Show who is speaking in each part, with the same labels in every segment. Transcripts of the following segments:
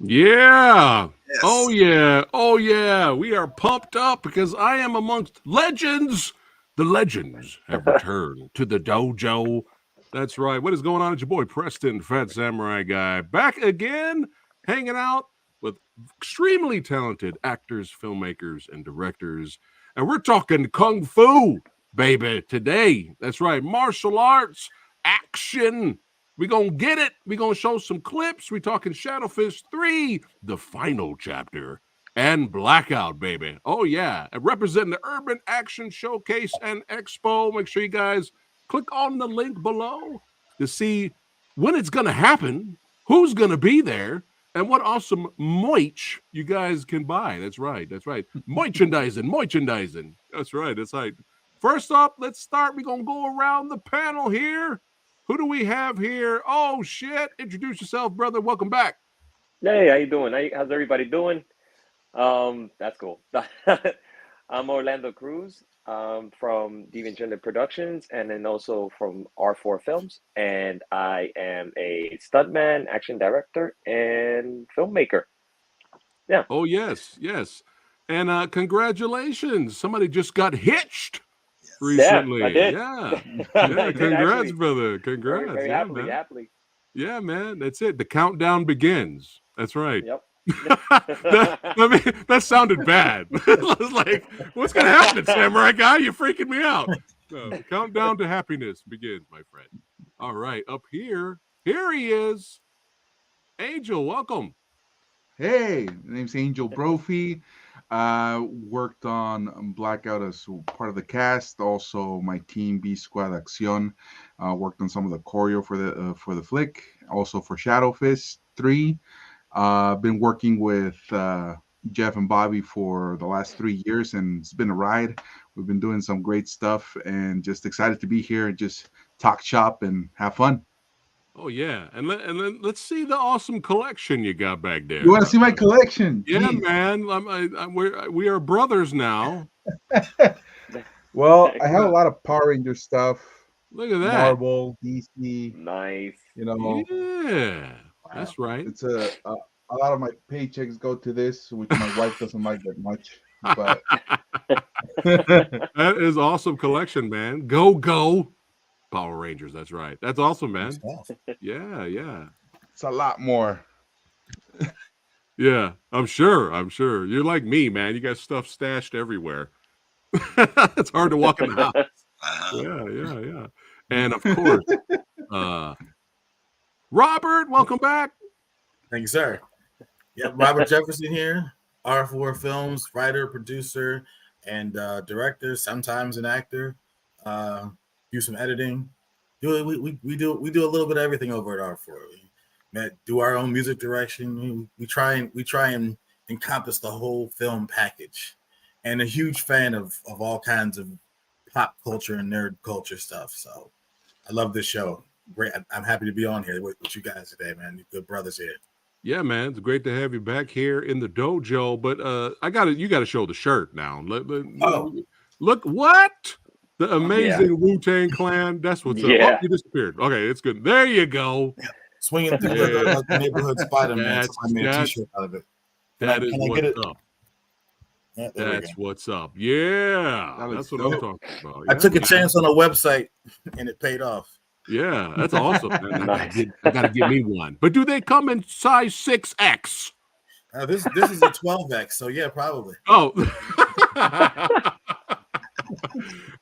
Speaker 1: Yeah.
Speaker 2: Yes.
Speaker 1: Oh, yeah. Oh, yeah. We are pumped up because I am amongst legends. The legends have returned to the dojo. That's right. What is going on? It's your boy Preston, PhatSamuraiGuy, back again, hanging out with extremely talented actors, filmmakers, and directors. And we're talking Kung Fu, baby, today. That's right. Martial arts, action. We're going to get it. We're going to show some clips. We're talking Shadowfish 3, the final chapter, and Blackout, baby. Oh, yeah. And representing the Urban Action Showcase and Expo. Make sure you guys click on the link below to see when it's going to happen, who's going to be there, and what awesome merch you guys can buy. That's right. That's right. Merchandising. That's right. That's right. First up, let's start. We're going to go around the panel here. Who do we have here? Oh, shit. Introduce yourself, brother. Welcome back.
Speaker 3: Hey, how you doing? How's everybody doing? That's cool. I'm Orlando Cruz from Deviant Gender Productions and then also from R4 Films. And I am a stuntman, action director, and filmmaker. Yeah.
Speaker 1: Oh, yes. Yes. And congratulations. Somebody just got hitched recently.
Speaker 3: Yeah, I did.
Speaker 1: Yeah.
Speaker 3: I
Speaker 1: Yeah.
Speaker 3: did,
Speaker 1: Congrats,
Speaker 3: actually.
Speaker 1: brother. Congrats.
Speaker 3: Very
Speaker 1: Yeah,
Speaker 3: happily,
Speaker 1: man.
Speaker 3: happily.
Speaker 1: Yeah, man. That's it. The countdown begins. That's right.
Speaker 3: Yep.
Speaker 1: that sounded bad. I was like, what's going to happen, Samurai Guy? You're freaking me out. No, the countdown to happiness begins, my friend. All right. Up here he is. Angel, welcome.
Speaker 2: Hey, my name's Angel Brophy. Worked on Blackout as part of the cast. Also, my team B Squad Acción worked on some of the choreo for the flick. Also for Shadowfish 3. Been working with Jeff and Bobby for the last 3 years, and it's been a ride. We've been doing some great stuff, and just excited to be here and just talk shop and have fun.
Speaker 1: Oh yeah, and let's see the awesome collection you got back there.
Speaker 2: You want to see my collection?
Speaker 1: Yeah,
Speaker 2: Jeez.
Speaker 1: man. We are brothers now.
Speaker 2: Well, I have a lot of Power Ranger stuff.
Speaker 1: Look at that.
Speaker 2: Marvel, DC.
Speaker 3: Nice.
Speaker 2: You know.
Speaker 1: Yeah, that's right.
Speaker 2: It's a lot of my paychecks go to this, which my wife doesn't like that much. But
Speaker 1: that is awesome collection, man. Go Power Rangers. That's right. That's awesome, man. Yeah.
Speaker 2: It's a lot more.
Speaker 1: Yeah, I'm sure. You're like me, man. You got stuff stashed everywhere. It's hard to walk in the house. Yeah. And of course, Robert, welcome back.
Speaker 4: Thank you, sir. Yeah, Robert Jefferson here, R4 Films, writer, producer, and director, sometimes an actor. Do some editing. We do a little bit of everything over at R4. We do our own music direction. We try and encompass the whole film package. And a huge fan of all kinds of pop culture and nerd culture stuff. So I love this show. Great. I'm happy to be on here with you guys today, man. You good brothers here.
Speaker 1: Yeah, man. It's great to have you back here in the dojo. But you got to show the shirt now. Look what? The amazing Wu-Tang Clan. That's what's up. Oh, you disappeared. Okay, it's good. There you go.
Speaker 4: Yeah. Swinging through the neighborhood Spider-Man. I made a t-shirt out of it.
Speaker 1: That is what's up.
Speaker 4: Yeah, there we go.
Speaker 1: That's what's up. Yeah,
Speaker 2: That
Speaker 1: that's
Speaker 2: looks
Speaker 1: what I'm
Speaker 2: dope.
Speaker 1: talking about.
Speaker 4: I took a
Speaker 1: Yeah.
Speaker 4: chance on a website and it paid off.
Speaker 1: Yeah, that's awesome. Man.
Speaker 3: Nice.
Speaker 1: I gotta get me one. But do they come in size 6X?
Speaker 4: This is a 12X, so yeah, probably.
Speaker 1: Oh.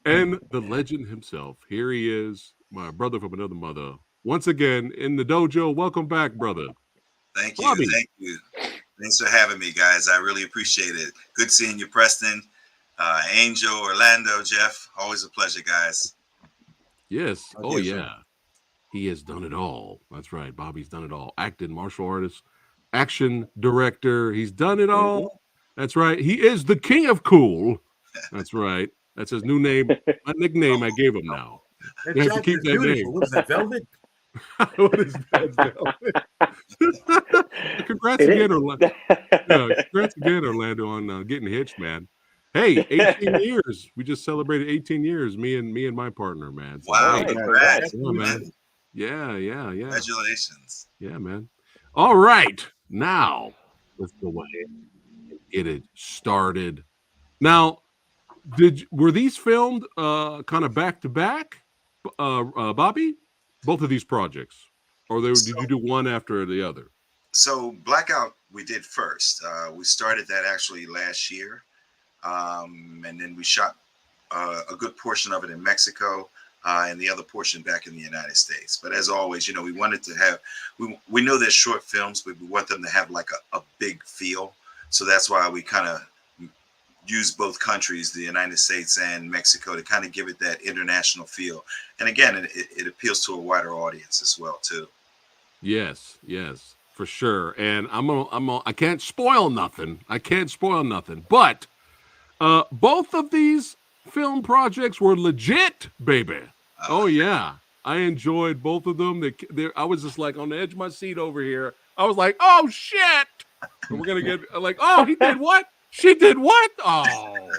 Speaker 1: And the legend himself. Here he is, my brother from another mother. Once again in the dojo. Welcome back, brother.
Speaker 5: Thank you.
Speaker 1: Bobby.
Speaker 5: Thank you. Thanks for having me, guys. I really appreciate it. Good seeing you, Preston, Angel, Orlando, Jeff. Always a pleasure, guys.
Speaker 1: Yes.
Speaker 4: Oh,
Speaker 1: Oh,
Speaker 4: yes, sir.
Speaker 1: yeah. He has done it all. That's right. Bobby's done it all. Acting, martial artist, action director. He's done it all. That's right. He is the king of cool. That's right. That's his new name. My nickname I gave him now.
Speaker 4: That
Speaker 1: You have to
Speaker 4: jacket
Speaker 1: keep
Speaker 4: is
Speaker 1: that
Speaker 4: beautiful.
Speaker 1: name.
Speaker 4: What is that, velvet?
Speaker 1: What is that? Congrats
Speaker 3: It
Speaker 1: again,
Speaker 3: is.
Speaker 1: Orlando. Congrats again, Orlando, on getting hitched, man. Hey, 18 years. We just celebrated 18 years. Me and my partner, man. So,
Speaker 5: Wow.
Speaker 1: hey,
Speaker 3: Nice.
Speaker 5: Congrats.
Speaker 1: yeah, man. Yeah.
Speaker 5: Congratulations.
Speaker 1: Yeah, man. All right. Now, let's go ahead and get it started. Now, were these filmed kind of back to back, Bobby? Both of these projects, or did you do one after the other?
Speaker 5: So Blackout we did first. We started that actually last year, and then we shot a good portion of it in Mexico, and the other portion back in the United States. But as always, we wanted to have we know they're short films, but we want them to have like a big feel. So that's why we kind of use both countries, the United States and Mexico, to kind of give it that international feel. And again, it appeals to a wider audience as well too.
Speaker 1: Yes, for sure. And I can't spoil nothing. But both of these film projects were legit, baby. Oh yeah, I enjoyed both of them. I was just like on the edge of my seat over here. I was like, oh shit, we're gonna get like, oh, he did what? She did what? Oh,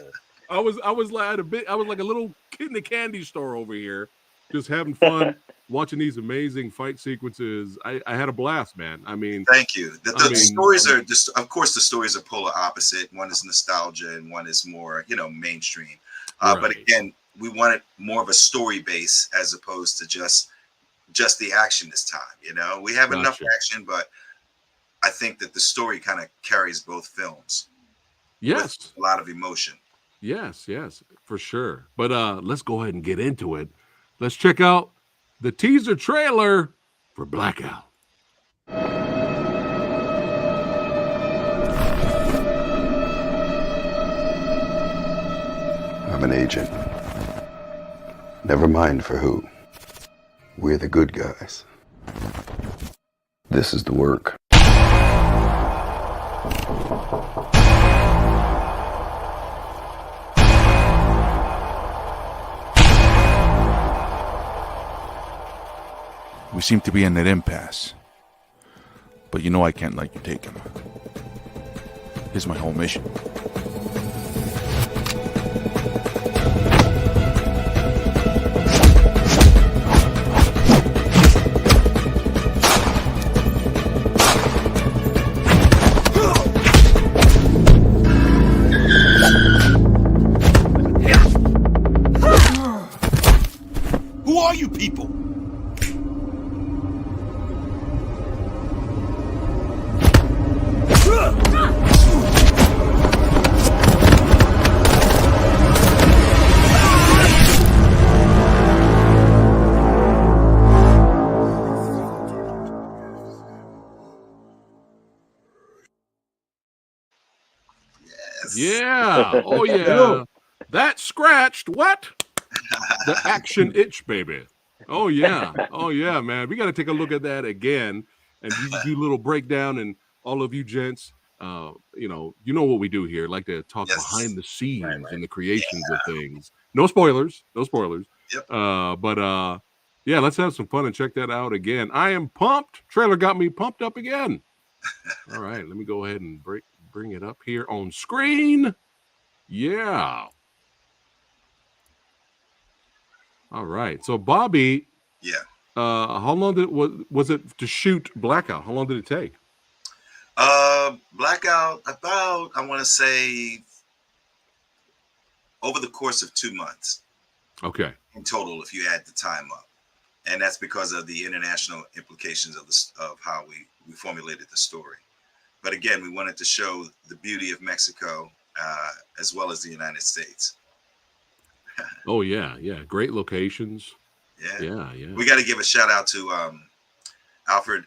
Speaker 1: I was like a little kid in the candy store over here, just having fun watching these amazing fight sequences. I had a blast, man. I mean,
Speaker 5: thank you. The stories are just, of course, the stories are polar opposite. One is nostalgia, and one is more, mainstream.
Speaker 1: Right.
Speaker 5: But again, we wanted more of a story base as opposed to just the action this time. We have enough action, but I think that the story kind of carries both films.
Speaker 1: Yes,
Speaker 5: with a lot of emotion.
Speaker 1: Yes, for sure. But let's go ahead and get into it. Let's check out the teaser trailer for Blackout.
Speaker 6: I'm an agent. Never mind for who. We're the good guys. This is the work.
Speaker 7: We seem to be in an impasse. But you know I can't let you take him. Here's my whole mission.
Speaker 8: Who are you people?
Speaker 1: Yeah. Oh yeah. That scratched what? The action itch, baby. Oh yeah, man. We got to take a look at that again and do a little breakdown. And all of you gents, you know what we do here. Like to talk behind the scenes and the creations of things. No spoilers.
Speaker 5: Yep.
Speaker 1: But yeah, let's have some fun and check that out again. I am pumped. Trailer got me pumped up again. All right, let me go ahead and bring it up here on screen. Yeah. All right. So Bobby, how long was it to shoot Blackout? How long did it take?
Speaker 5: Blackout, about, I want to say over the course of 2 months.
Speaker 1: Okay.
Speaker 5: In total, if you add the time up. And that's because of the international implications of how we formulated the story. But again, we wanted to show the beauty of Mexico as well as the United States.
Speaker 1: Oh yeah, great locations.
Speaker 5: Yeah.
Speaker 1: Yeah.
Speaker 5: We got to give a shout out to Alfred.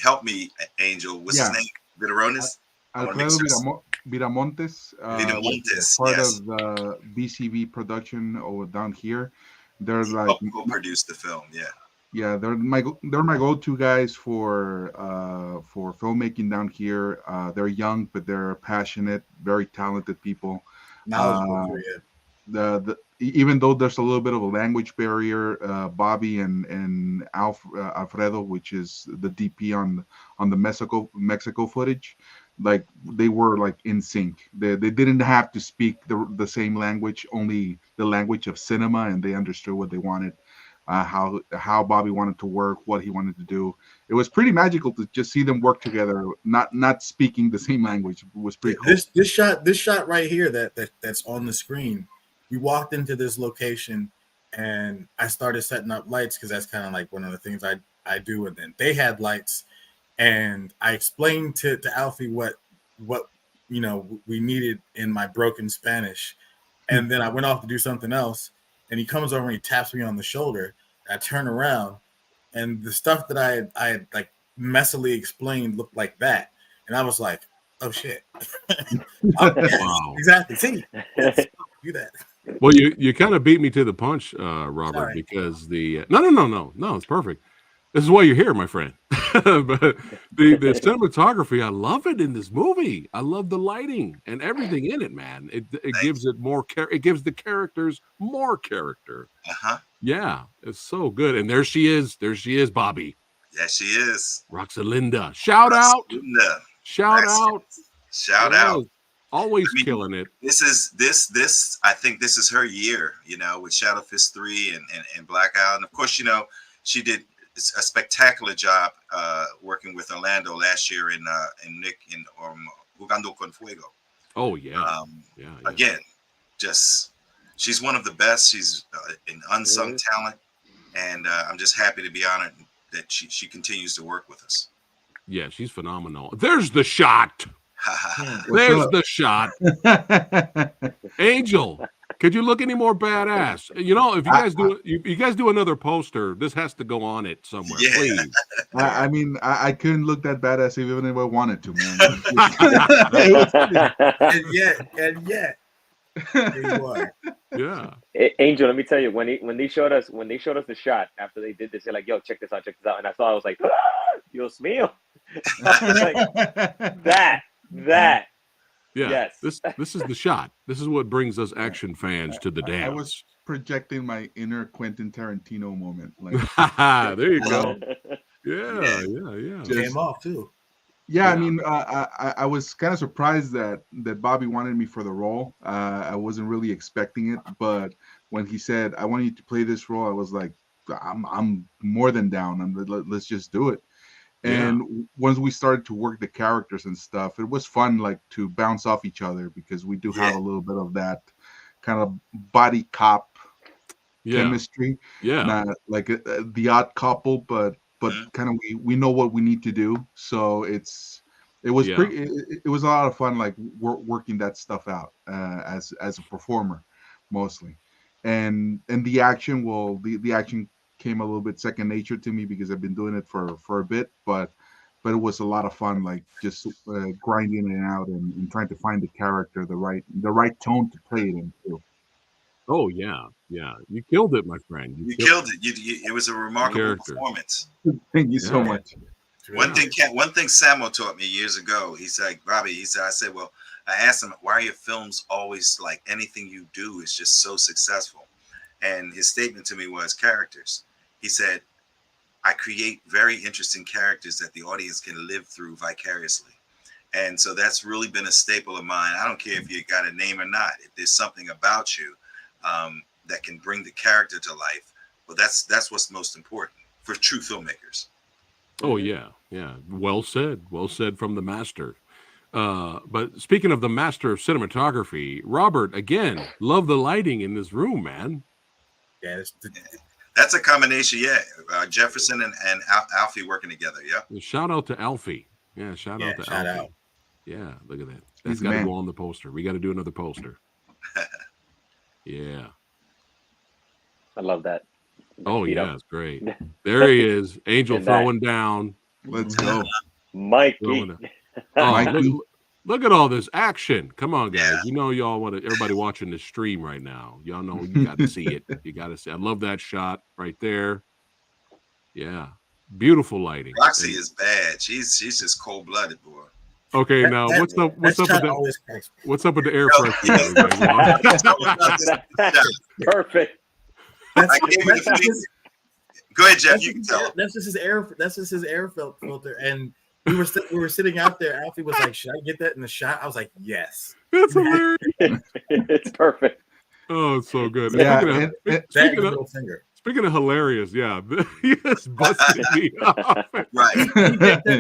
Speaker 5: Help me, Angel. What's his name? Viterones?
Speaker 2: Alfredo Viramontes,
Speaker 5: Viramontes,
Speaker 2: part
Speaker 5: yes.
Speaker 2: of the BCV production over down here. They're like
Speaker 5: co-produced the film.
Speaker 2: Yeah, they're my go-to guys for filmmaking down here. They're young, but they're passionate, very talented people. Even though there's a little bit of a language barrier, Bobby and Alfredo, which is the DP on the Mexico footage, like they were like in sync. They didn't have to speak the same language, only the language of cinema, and they understood what they wanted. How Bobby wanted to work, what he wanted to do. It was pretty magical to just see them work together, not speaking the same language. It was pretty cool.
Speaker 4: This shot right here that's on the screen. We walked into this location and I started setting up lights because that's kind of like one of the things I do. And then they had lights, and I explained to Alfie what we needed in my broken Spanish. And then I went off to do something else, and he comes over and he taps me on the shoulder. I turn around, and the stuff that I had like messily explained looked like that, and I was like, "Oh shit!"
Speaker 1: Wow.
Speaker 4: Exactly. See, do that.
Speaker 1: Well, you kind of beat me to the punch, Robert,
Speaker 4: Sorry.
Speaker 1: because no, it's perfect. This is why you're here, my friend. But the cinematography, I love it in this movie. I love the lighting and everything in it, man. It gives it more it gives the characters more character. Yeah, it's so good. And there she is, Bobby.
Speaker 5: Yeah, she is.
Speaker 1: Roxalinda. Shout out. Always killing it.
Speaker 5: I think this is her year, with Shadow Fist 3 and Blackout. And of course, she did a spectacular job working with Orlando last year in Nick in Jugando con Fuego.
Speaker 1: Oh yeah.
Speaker 5: Again, she's one of the best. She's an unsung talent, and I'm just happy to be honored that she continues to work with us.
Speaker 1: Yeah, she's phenomenal. There's the shot. There's the shot. Angel, could you look any more badass? If you guys do another poster, this has to go on it somewhere, please.
Speaker 2: I mean, I couldn't look that badass even if I wanted to, man.
Speaker 4: and yet, here you are.
Speaker 1: Yeah.
Speaker 3: Angel, let me tell you, when they showed us the shot after they did this, they're like, "Yo, check this out," and I was like, "Dios mío!" Like, that.
Speaker 1: Yeah.
Speaker 3: Yes.
Speaker 1: This is the shot. This is what brings us action fans to the dance.
Speaker 2: I was projecting my inner Quentin Tarantino moment. Like,
Speaker 1: there you go. Yeah.
Speaker 4: Came off too.
Speaker 2: Yeah, I mean, I was kind of surprised that Bobby wanted me for the role. I wasn't really expecting it, but when he said, "I want you to play this role," I was like, "I'm more than down. Let's just do it." And once we started to work the characters and stuff, it was fun, like to bounce off each other, because we do have a little bit of that kind of body cop chemistry.
Speaker 1: Yeah,
Speaker 2: not like the odd couple, but kind of we know what we need to do. So it was it was a lot of fun, like working that stuff out as a performer mostly, and the action. Well, the action came a little bit second nature to me because I've been doing it for a bit, but it was a lot of fun, like just grinding it out and trying to find the character, the right tone to play it in too.
Speaker 1: Oh yeah, you killed it, my friend.
Speaker 5: You killed it. It was a remarkable performance.
Speaker 2: Thank you so much.
Speaker 5: One thing Samo taught me years ago. He's like, Bobby. He said, I asked him, why are your films always like anything you do is just so successful? And his statement to me was characters. He said, I create very interesting characters that the audience can live through vicariously. And so that's really been a staple of mine. I don't care if you got a name or not. If there's something about you that can bring the character to life, well, that's what's most important for true filmmakers.
Speaker 1: Oh yeah. Well said from the master. But speaking of the master of cinematography, Robert, again, love the lighting in this room, man.
Speaker 4: Yeah,
Speaker 5: that's a combination. Yeah, Jefferson and Alfie working together. Yeah.
Speaker 1: Shout out to Alfie. Yeah, shout out to Alfie.
Speaker 4: Out.
Speaker 1: Yeah, look at that. That's got to go on the poster. We got to do another poster. Yeah.
Speaker 3: I love that.
Speaker 1: Oh, yeah, it's great. There he is. Angel throwing down.
Speaker 2: Let's go.
Speaker 3: Mikey.
Speaker 1: Oh, look at all this action. Come on, guys. You know y'all want to, everybody watching the stream right now. Y'all know you got to see it. You got to see. I love that shot right there. Yeah. Beautiful lighting.
Speaker 5: Roxy is bad. She's just cold-blooded, boy.
Speaker 1: Okay, now what's up with the air
Speaker 3: pressure? Perfect.
Speaker 5: Go ahead, Jeff. You can tell.
Speaker 4: That's just his air filter. And we were sitting out there. Alfie was like, "Should I get that in the shot?" I was like, "Yes."
Speaker 1: That's hilarious.
Speaker 3: It's perfect.
Speaker 1: Oh, it's so good.
Speaker 2: Yeah,
Speaker 1: Speaking of hilarious, yeah, he just busted me off.
Speaker 5: Right.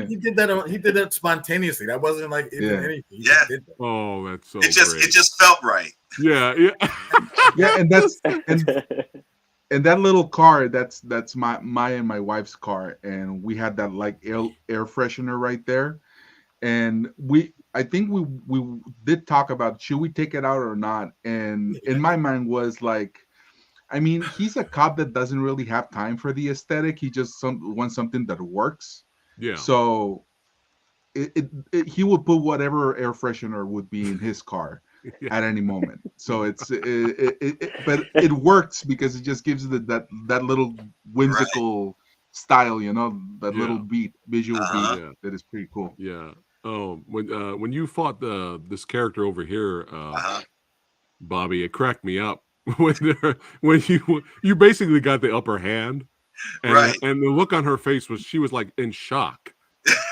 Speaker 4: He did that spontaneously. That wasn't like anything.
Speaker 5: Yeah.
Speaker 1: Oh, that's so.
Speaker 5: It just felt right.
Speaker 1: Yeah.
Speaker 2: Yeah, and that little car, that's my and my wife's car, and we had that like air freshener right there, and I think we did talk about should we take it out or not, and in my mind was like, I mean, he's a cop that doesn't really have time for the aesthetic. He just wants something that works. Yeah. So he would put whatever air freshener would be in his car at any moment. So but it works because it just gives that little whimsical style, you know, that little visual beat that is pretty cool.
Speaker 1: Yeah. Oh, when you fought this character over here, Bobby, it cracked me up. when you basically got the upper hand, and the look on her face she was like in shock.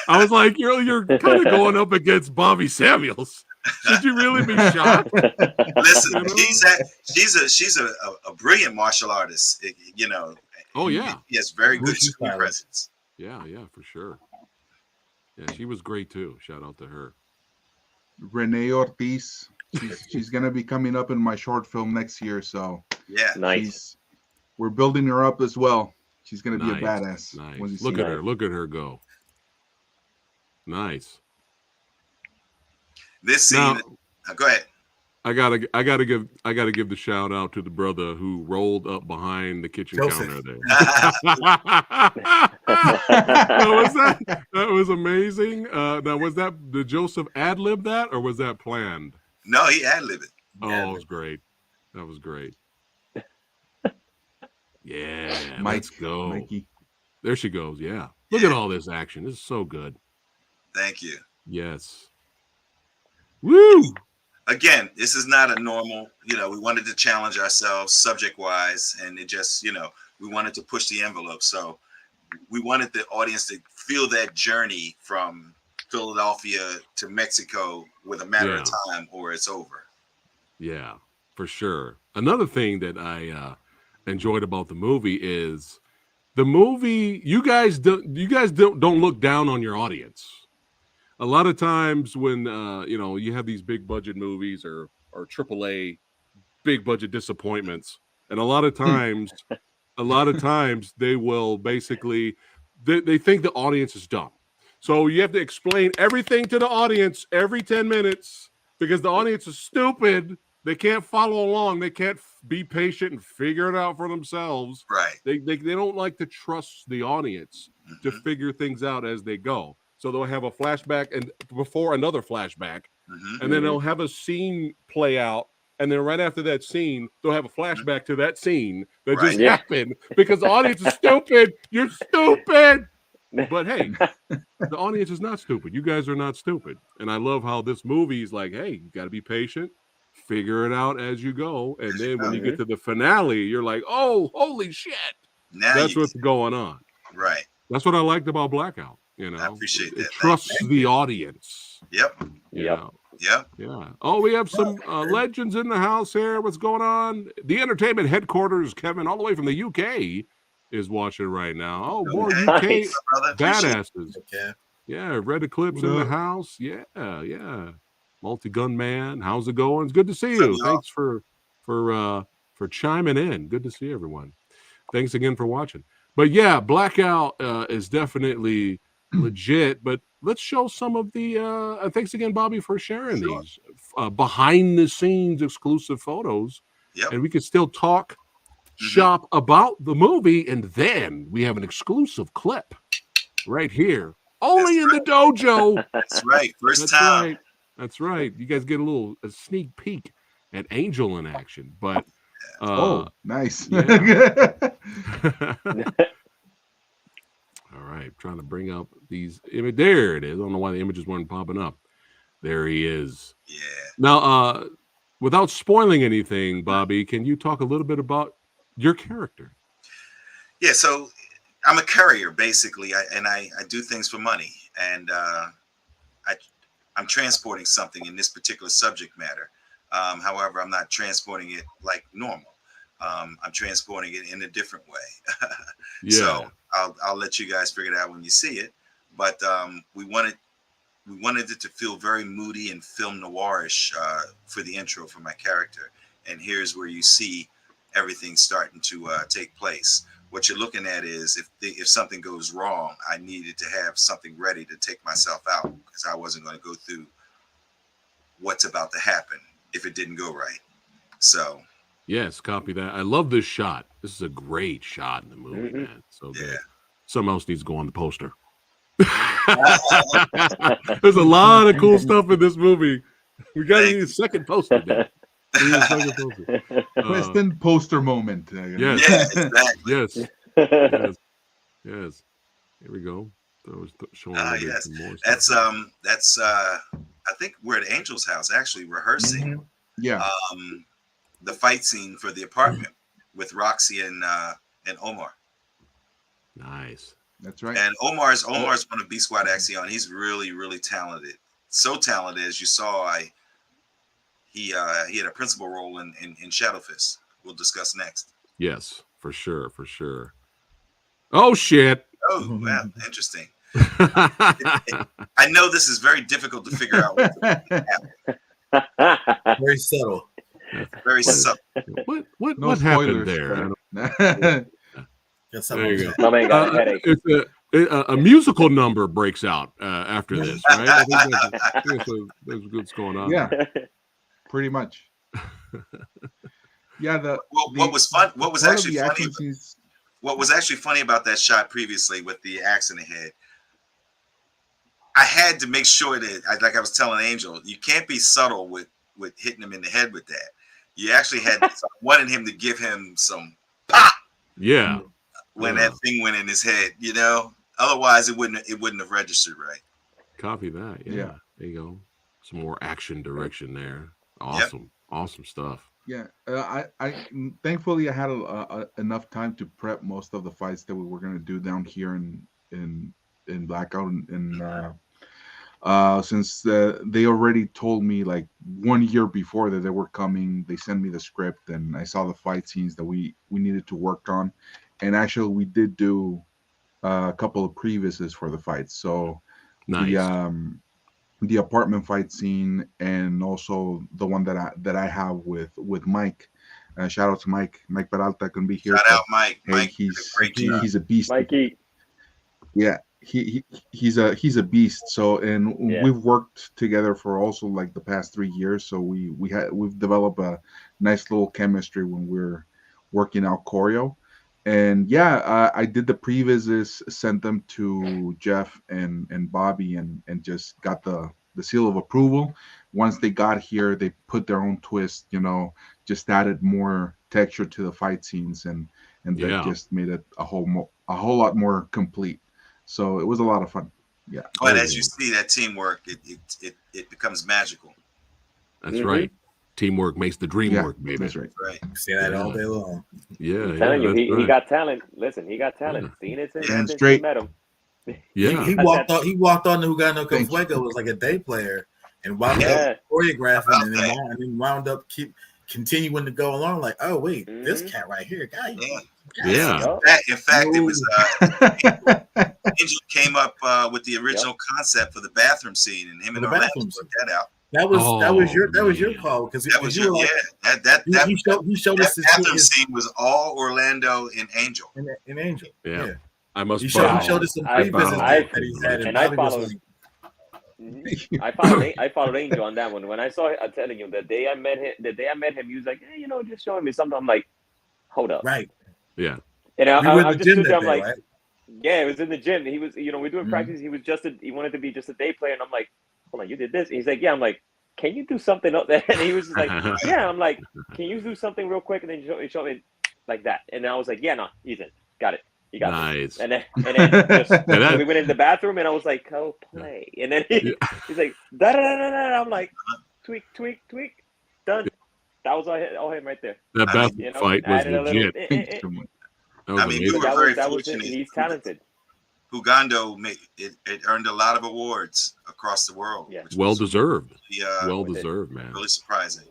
Speaker 1: I was like, you're kind of going up against Bobby Samuels. Should you really be shocked?
Speaker 5: Listen, she's a brilliant martial artist. You know.
Speaker 1: Oh yeah.
Speaker 5: He has very good screen presence.
Speaker 1: Yeah, for sure. Yeah, she was great too. Shout out to her.
Speaker 2: Renee Ortiz. She's gonna be coming up in my short film next year, so
Speaker 5: yeah,
Speaker 3: nice.
Speaker 2: We're building her up as well. She's gonna be a badass.
Speaker 1: Nice. Look at her go. Nice.
Speaker 5: This scene. Go ahead.
Speaker 1: I gotta give the shout out to the brother who rolled up behind the kitchen counter there. That was amazing. Now did Joseph ad-lib that or was that planned?
Speaker 5: No, he ad-libbed it.
Speaker 1: Oh, it was great. That was great. Yeah, let's go.
Speaker 2: Mikey.
Speaker 1: There she goes. Yeah. Look at all this action. This is so good.
Speaker 5: Thank you.
Speaker 1: Yes. Woo!
Speaker 5: Again, this is not a normal, we wanted to challenge ourselves subject-wise, and it just, we wanted to push the envelope. So we wanted the audience to feel that journey from Philadelphia to Mexico with a matter of time or it's over.
Speaker 1: Yeah, for sure. Another thing that I enjoyed about the movie is you guys don't look down on your audience. A lot of times when you have these big budget movies or AAA big budget disappointments, and a lot of times they will basically they think the audience is dumb. So you have to explain everything to the audience every 10 minutes because the audience is stupid. They can't follow along. They can't be patient and figure it out for themselves.
Speaker 5: Right.
Speaker 1: They don't like to trust the audience to figure things out as they go. So they'll have a flashback and before another flashback, and then they'll have a scene play out. And then right after that scene, they'll have a flashback to that scene that just happened because the audience is stupid. You're stupid. But hey, the audience is not stupid. You guys are not stupid. And I love how this movie is like, hey, you got to be patient, figure it out as you go. And then when you get to the finale, you're like, oh, holy shit. That's what's going on.
Speaker 5: Right.
Speaker 1: That's what I liked about Blackout. I
Speaker 5: appreciate that.
Speaker 1: It trusts the audience.
Speaker 5: Yep.
Speaker 1: Yeah. Oh, we have some legends in the house here. What's going on? The entertainment headquarters, Kevin, all the way from the UK, is watching right now. Oh, more UK badasses. Yeah, Red Eclipse
Speaker 2: What
Speaker 1: in the
Speaker 2: up?
Speaker 1: house. Yeah. Multi-gun man. How's it going? It's good to see
Speaker 5: What's up,
Speaker 1: you.
Speaker 5: y'all?
Speaker 1: Thanks for chiming in. Good to see everyone. Thanks again for watching. But yeah, Blackout is definitely legit. But let's show some of the. Thanks again, Bobby, for sharing
Speaker 5: Sure.
Speaker 1: these behind the scenes exclusive photos.
Speaker 5: Yep.
Speaker 1: And we can still talk shop about the movie, and then we have an exclusive clip right here, only in the dojo.
Speaker 5: That's right. First
Speaker 1: That's
Speaker 5: time.
Speaker 1: right. That's right. You guys get a sneak peek at Angel in action, but
Speaker 2: Oh, nice.
Speaker 1: yeah. All right, trying to bring up these image. There it is. I don't know why the images weren't popping up. There he is.
Speaker 5: Yeah.
Speaker 1: Now, without spoiling anything, Bobby, can you talk a little bit about your character?
Speaker 5: Yeah. So I'm a courier, basically, I do things for money, and I'm transporting something in this particular subject matter. However, I'm not transporting it like normal. I'm transporting it in a different way.
Speaker 1: Yeah.
Speaker 5: So I'll let you guys figure it out when you see it. But we wanted it to feel very moody and film noirish for the intro for my character. And here's where you see everything starting to take place. What you're looking at is if something goes wrong, I needed to have something ready to take myself out, because I wasn't going to go through what's about to happen if it didn't go right. So
Speaker 1: yes, copy that. I love this shot. This is a great shot in the movie, man. So good.
Speaker 5: Yeah.
Speaker 1: Something else needs to go on the poster. There's a lot of cool stuff in this movie. We got to need a second poster. Dude. We need a second poster.
Speaker 2: Preston poster moment.
Speaker 1: Yes.
Speaker 5: yeah, exactly.
Speaker 1: Yes. Here we go. That was showing
Speaker 5: Yes.
Speaker 1: some more stuff.
Speaker 5: That's I think we're at Angel's house actually rehearsing
Speaker 2: Yeah.
Speaker 5: the fight scene for the apartment with Roxy and Omar.
Speaker 1: Nice.
Speaker 2: That's right.
Speaker 5: And Omar's one of B Squad Action. He's really, really talented. So talented, as you saw. He had a principal role in Shadow Fist. We'll discuss next.
Speaker 1: Yes, for sure. Oh shit.
Speaker 5: Oh, wow, interesting. I know this is very difficult to figure out.
Speaker 4: Very subtle.
Speaker 5: Very subtle.
Speaker 1: What
Speaker 2: No
Speaker 1: happened
Speaker 2: spoilers,
Speaker 1: there?
Speaker 2: but-
Speaker 1: There you go.
Speaker 3: My man got a headache.
Speaker 1: It's a musical number breaks out after this, right? I think that's what's going on.
Speaker 2: Yeah. Pretty much. Yeah.
Speaker 5: What was fun? What was
Speaker 2: part of
Speaker 5: actually
Speaker 2: the
Speaker 5: funny?
Speaker 2: action scenes-
Speaker 5: What was actually funny about that shot previously with the axe in the head? I had to make sure that, like I was telling Angel, you can't be subtle with hitting him in the head with that. You actually had wanted him to give him some pop.
Speaker 1: Yeah.
Speaker 5: When that thing went in his head, otherwise it wouldn't have registered right.
Speaker 1: Copy that. Yeah. There you go. Some more action direction there. Awesome. Awesome stuff.
Speaker 2: Yeah, I thankfully I had enough time to prep most of the fights that we were gonna do down here in Blackout, and since they already told me like 1 year before that they were coming, they sent me the script and I saw the fight scenes that we needed to work on, and actually we did do a couple of previews for the fights. So
Speaker 1: nice.
Speaker 2: The apartment fight scene, and also the one that I have with Mike. Shout out to Mike Peralta can be here.
Speaker 5: Shout out Mike.
Speaker 2: Hey,
Speaker 5: Mike,
Speaker 2: he's a beast.
Speaker 3: Mikey.
Speaker 2: Yeah, he's a beast. So we've worked together for also like the past 3 years. So we've developed a nice little chemistry when we're working out choreo. And yeah, I did the previses, sent them to Jeff and Bobby, and just got the seal of approval. Once they got here, they put their own twist, just added more texture to the fight scenes, and that just made it a whole lot more complete. So it was a lot of fun. Yeah.
Speaker 5: But as you see, that teamwork, it becomes magical.
Speaker 1: That's right. Teamwork makes the dream work, baby.
Speaker 2: That's right.
Speaker 5: Right.
Speaker 4: See that all day long.
Speaker 1: Yeah.
Speaker 3: I'm telling you, he
Speaker 1: right.
Speaker 3: got talent. Listen, he got talent. Seen it since
Speaker 2: And
Speaker 3: he
Speaker 2: straight.
Speaker 3: met him.
Speaker 1: Yeah.
Speaker 4: He walked on. He walked on to Who Got No Confuego was like a day player, and wound up choreographing, and then wound up continuing to go along. Like, oh wait, this cat right here, guy.
Speaker 1: Yeah.
Speaker 5: In fact, it was Angel came up with the original concept for the bathroom scene, and him and Orlando worked that out.
Speaker 4: That was your call because
Speaker 5: that was your
Speaker 4: like, he showed us
Speaker 5: that bathroom scene was all Orlando and Angel.
Speaker 4: In Angel,
Speaker 1: yeah. I must.
Speaker 4: He showed us some previsits that he's had,
Speaker 3: and I followed. I followed Angel on that one. When I saw it, I'm telling you, the day I met him, he was like, hey, just showing me something. I'm like, hold up,
Speaker 4: right?
Speaker 1: Yeah.
Speaker 3: And I just stood there, I'm like,
Speaker 4: right?
Speaker 3: yeah, it was in the gym. He was, we're doing practice. He was he wanted to be just a day player, and I'm like, hold on, you did this? And he's like, yeah. I'm like, can you do something else? And he was just like, yeah. I'm like, can you do something real quick? And then he showed me like that, and I was like, yeah, no, Ethan, got it. You got
Speaker 1: nice.
Speaker 3: This. And then just, we went in the bathroom, and I was like, "Go play." And then he's like, "Da da da da." I'm like, "Tweak, tweak, tweak." Done. That was all him right there.
Speaker 1: That bathroom fight was legit.
Speaker 5: We were very fortunate.
Speaker 3: He's talented.
Speaker 5: Ugando it earned a lot of awards across the world.
Speaker 3: Yeah.
Speaker 1: Well deserved. Well deserved, man.
Speaker 5: Really surprising.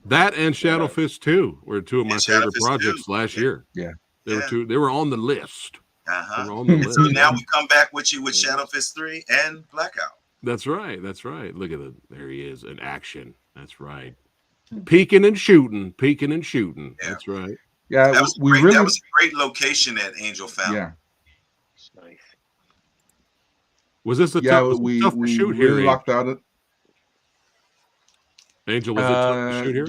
Speaker 1: That and Shadow Fist 2 were two of my favorite projects last year.
Speaker 2: Yeah.
Speaker 1: They were on the list.
Speaker 5: Uh-huh.
Speaker 1: They were on the list.
Speaker 5: So now we come back with you with Shadow Fist 3 and Blackout.
Speaker 1: That's right. That's right. Look at it. There he is in action. That's right. Peeking and shooting. Yeah. That's right.
Speaker 2: Yeah,
Speaker 5: that was a great location that Angel found.
Speaker 2: Yeah.
Speaker 3: Nice.
Speaker 1: Was this a tough shoot here?
Speaker 2: Really locked out it.
Speaker 1: Angel, was it tough to shoot here?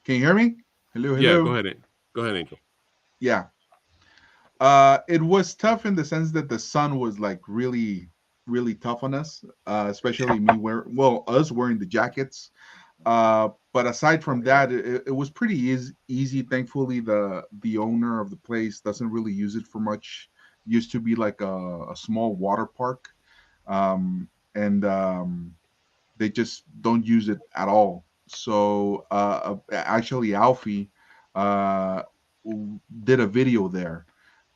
Speaker 2: Can you hear me? Hello.
Speaker 1: Yeah, go ahead. Go ahead, Angel.
Speaker 2: Yeah. It was tough in the sense that the sun was like really, really tough on us, especially us wearing the jackets. But aside from that, it was pretty easy. Thankfully, the owner of the place doesn't really use it for much. It used to be like a small water park, and they just don't use it at all. So actually, Alfie did a video there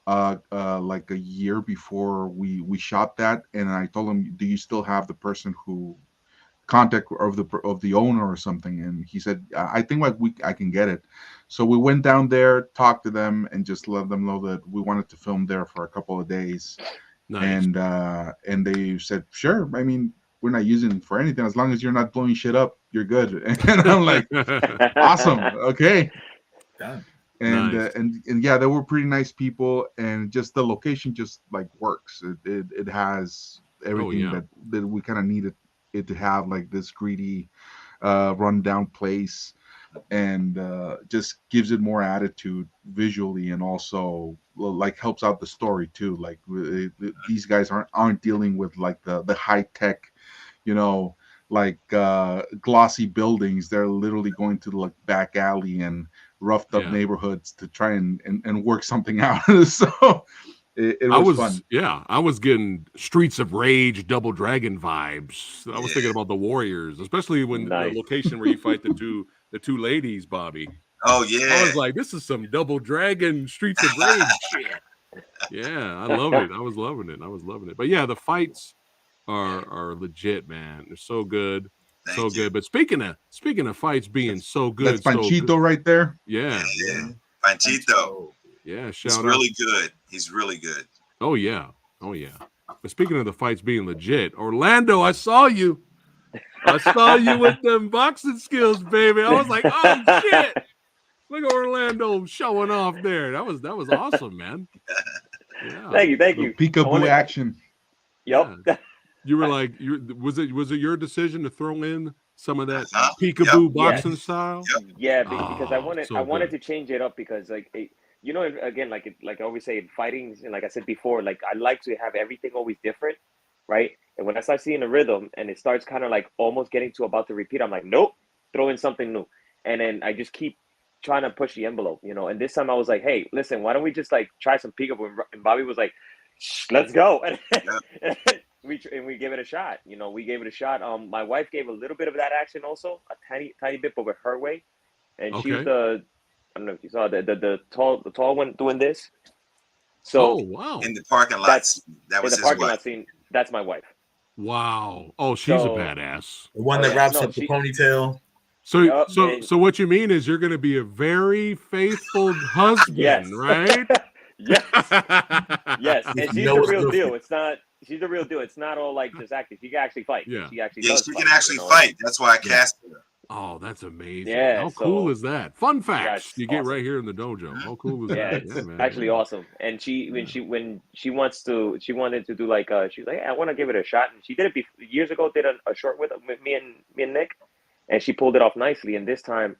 Speaker 2: like a year before we shot that, and I told him, do you still have the person who contact of the owner or something? And he said, I think I can get it. So we went down there, talked to them, and just let them know that we wanted to film there for a couple of days.
Speaker 1: Nice.
Speaker 2: And they said, sure. I mean, we're not using it for anything. As long as you're not blowing shit up, you're good. And I'm like, awesome. Okay.
Speaker 4: Done.
Speaker 2: And
Speaker 1: Nice.
Speaker 2: And yeah, they were pretty nice people, and just the location just like works. It has everything that we kind of needed it to have, like this greedy, rundown place, and just gives it more attitude visually, and also like helps out the story too. Like these guys aren't dealing with like the high tech, like glossy buildings. They're literally going to like back alley and roughed up neighborhoods to try and work something out. So it was fun.
Speaker 1: Yeah, I was getting Streets of Rage, Double Dragon vibes. I was thinking about the Warriors, especially when the location where you fight the two ladies, Bobby.
Speaker 5: Oh yeah,
Speaker 1: I was like, this is some Double Dragon Streets of Rage shit. Yeah, I love it. I was loving it. But yeah, the fights are legit, man. They're so good.
Speaker 5: Thank you.
Speaker 1: Good. But speaking of fights being so good,
Speaker 2: that's Panchito right there.
Speaker 1: Yeah.
Speaker 5: Panchito.
Speaker 1: Yeah,
Speaker 5: he's really good. He's really good.
Speaker 1: Oh yeah. But speaking of the fights being legit, Orlando, I saw you with them boxing skills, baby. I was like, oh shit. Look at Orlando showing off there. That was awesome, man. Yeah.
Speaker 3: Thank you.
Speaker 2: Peekaboo action.
Speaker 3: Yep.
Speaker 1: Yeah. You were like, was it your decision to throw in some of that peekaboo boxing style?
Speaker 5: Yep.
Speaker 3: Yeah, because I wanted to change it up, because again, like I always say in fighting, and like I said before, like I like to have everything always different, right? And when I start seeing a rhythm and it starts kind of like almost getting to about to repeat, I'm like, nope, throw in something new. And then I just keep trying to push the envelope, And this time I was like, hey, listen, why don't we just like try some peekaboo? And Bobby was like, let's go. We gave it a shot. We gave it a shot. My wife gave a little bit of that action also, a tiny bit, but with her way. And she was I don't know if you saw the tall one doing this. So
Speaker 1: wow.
Speaker 5: In the parking lot, that was
Speaker 3: in the parking lot scene. That's my wife.
Speaker 1: Wow. Oh, she's a badass.
Speaker 4: The one that wraps up the ponytail.
Speaker 1: So,
Speaker 3: Yup,
Speaker 1: so,
Speaker 3: and-
Speaker 1: so what you mean is you're going to be a very faithful husband,
Speaker 3: Yes.
Speaker 1: right?
Speaker 3: Yes. Yes, and she's
Speaker 4: know
Speaker 3: the
Speaker 4: what's
Speaker 3: real
Speaker 4: good for
Speaker 3: deal.
Speaker 4: you.
Speaker 3: It's not. She's the real deal. It's not all like just acting. She can actually fight.
Speaker 1: Yeah.
Speaker 3: She actually
Speaker 5: Yeah,
Speaker 3: does
Speaker 5: she
Speaker 3: fight,
Speaker 5: can actually
Speaker 3: you know?
Speaker 5: fight. That's why I casted her.
Speaker 1: Oh, that's amazing.
Speaker 3: Yeah,
Speaker 1: How cool
Speaker 3: so-
Speaker 1: is that? Fun facts
Speaker 3: That's
Speaker 1: you get
Speaker 3: awesome.
Speaker 1: right here in the dojo. How cool is
Speaker 3: Yeah,
Speaker 1: that?
Speaker 3: it's
Speaker 1: Yeah, man.
Speaker 3: actually
Speaker 1: yeah.
Speaker 3: awesome. And when she wanted to do like she's like, hey, I want to give it a shot. And she did it years ago. Did a short with me and Nick, and she pulled it off nicely. And this time,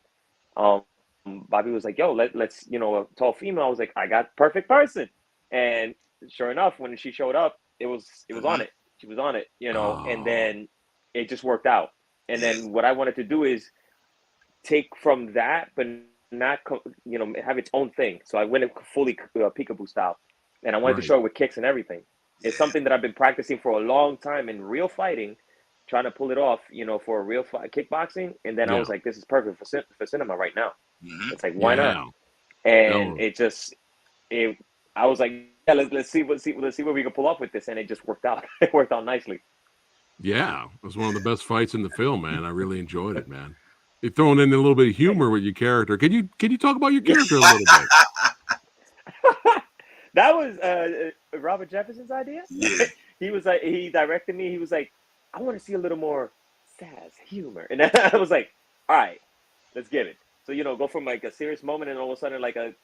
Speaker 3: Bobby was like, yo, let's a tall female. I was like, I got perfect person. And sure enough, when she showed up, it was on it. She was on it, and then it just worked out. And then what I wanted to do is take from that, but not have its own thing. So I went fully peekaboo style, and I wanted to show it with kicks and everything. It's something that I've been practicing for a long time in real fighting, trying to pull it off, for a real kickboxing. And then I was like, this is perfect for cinema right now. It's like, why not? And I was like, yeah, let's see what we can pull off with this, and it just worked out. It worked out nicely.
Speaker 1: Yeah, it was one of the best fights in the film, man. I really enjoyed it, man. You're throwing in a little bit of humor with your character. Can you talk about your character a little bit?
Speaker 3: That was Robert Jefferson's idea.
Speaker 5: Yeah.
Speaker 3: He directed me. He was like, I want to see a little more sass humor, and I was like, all right, let's get it. So go from like a serious moment, and all of a sudden like a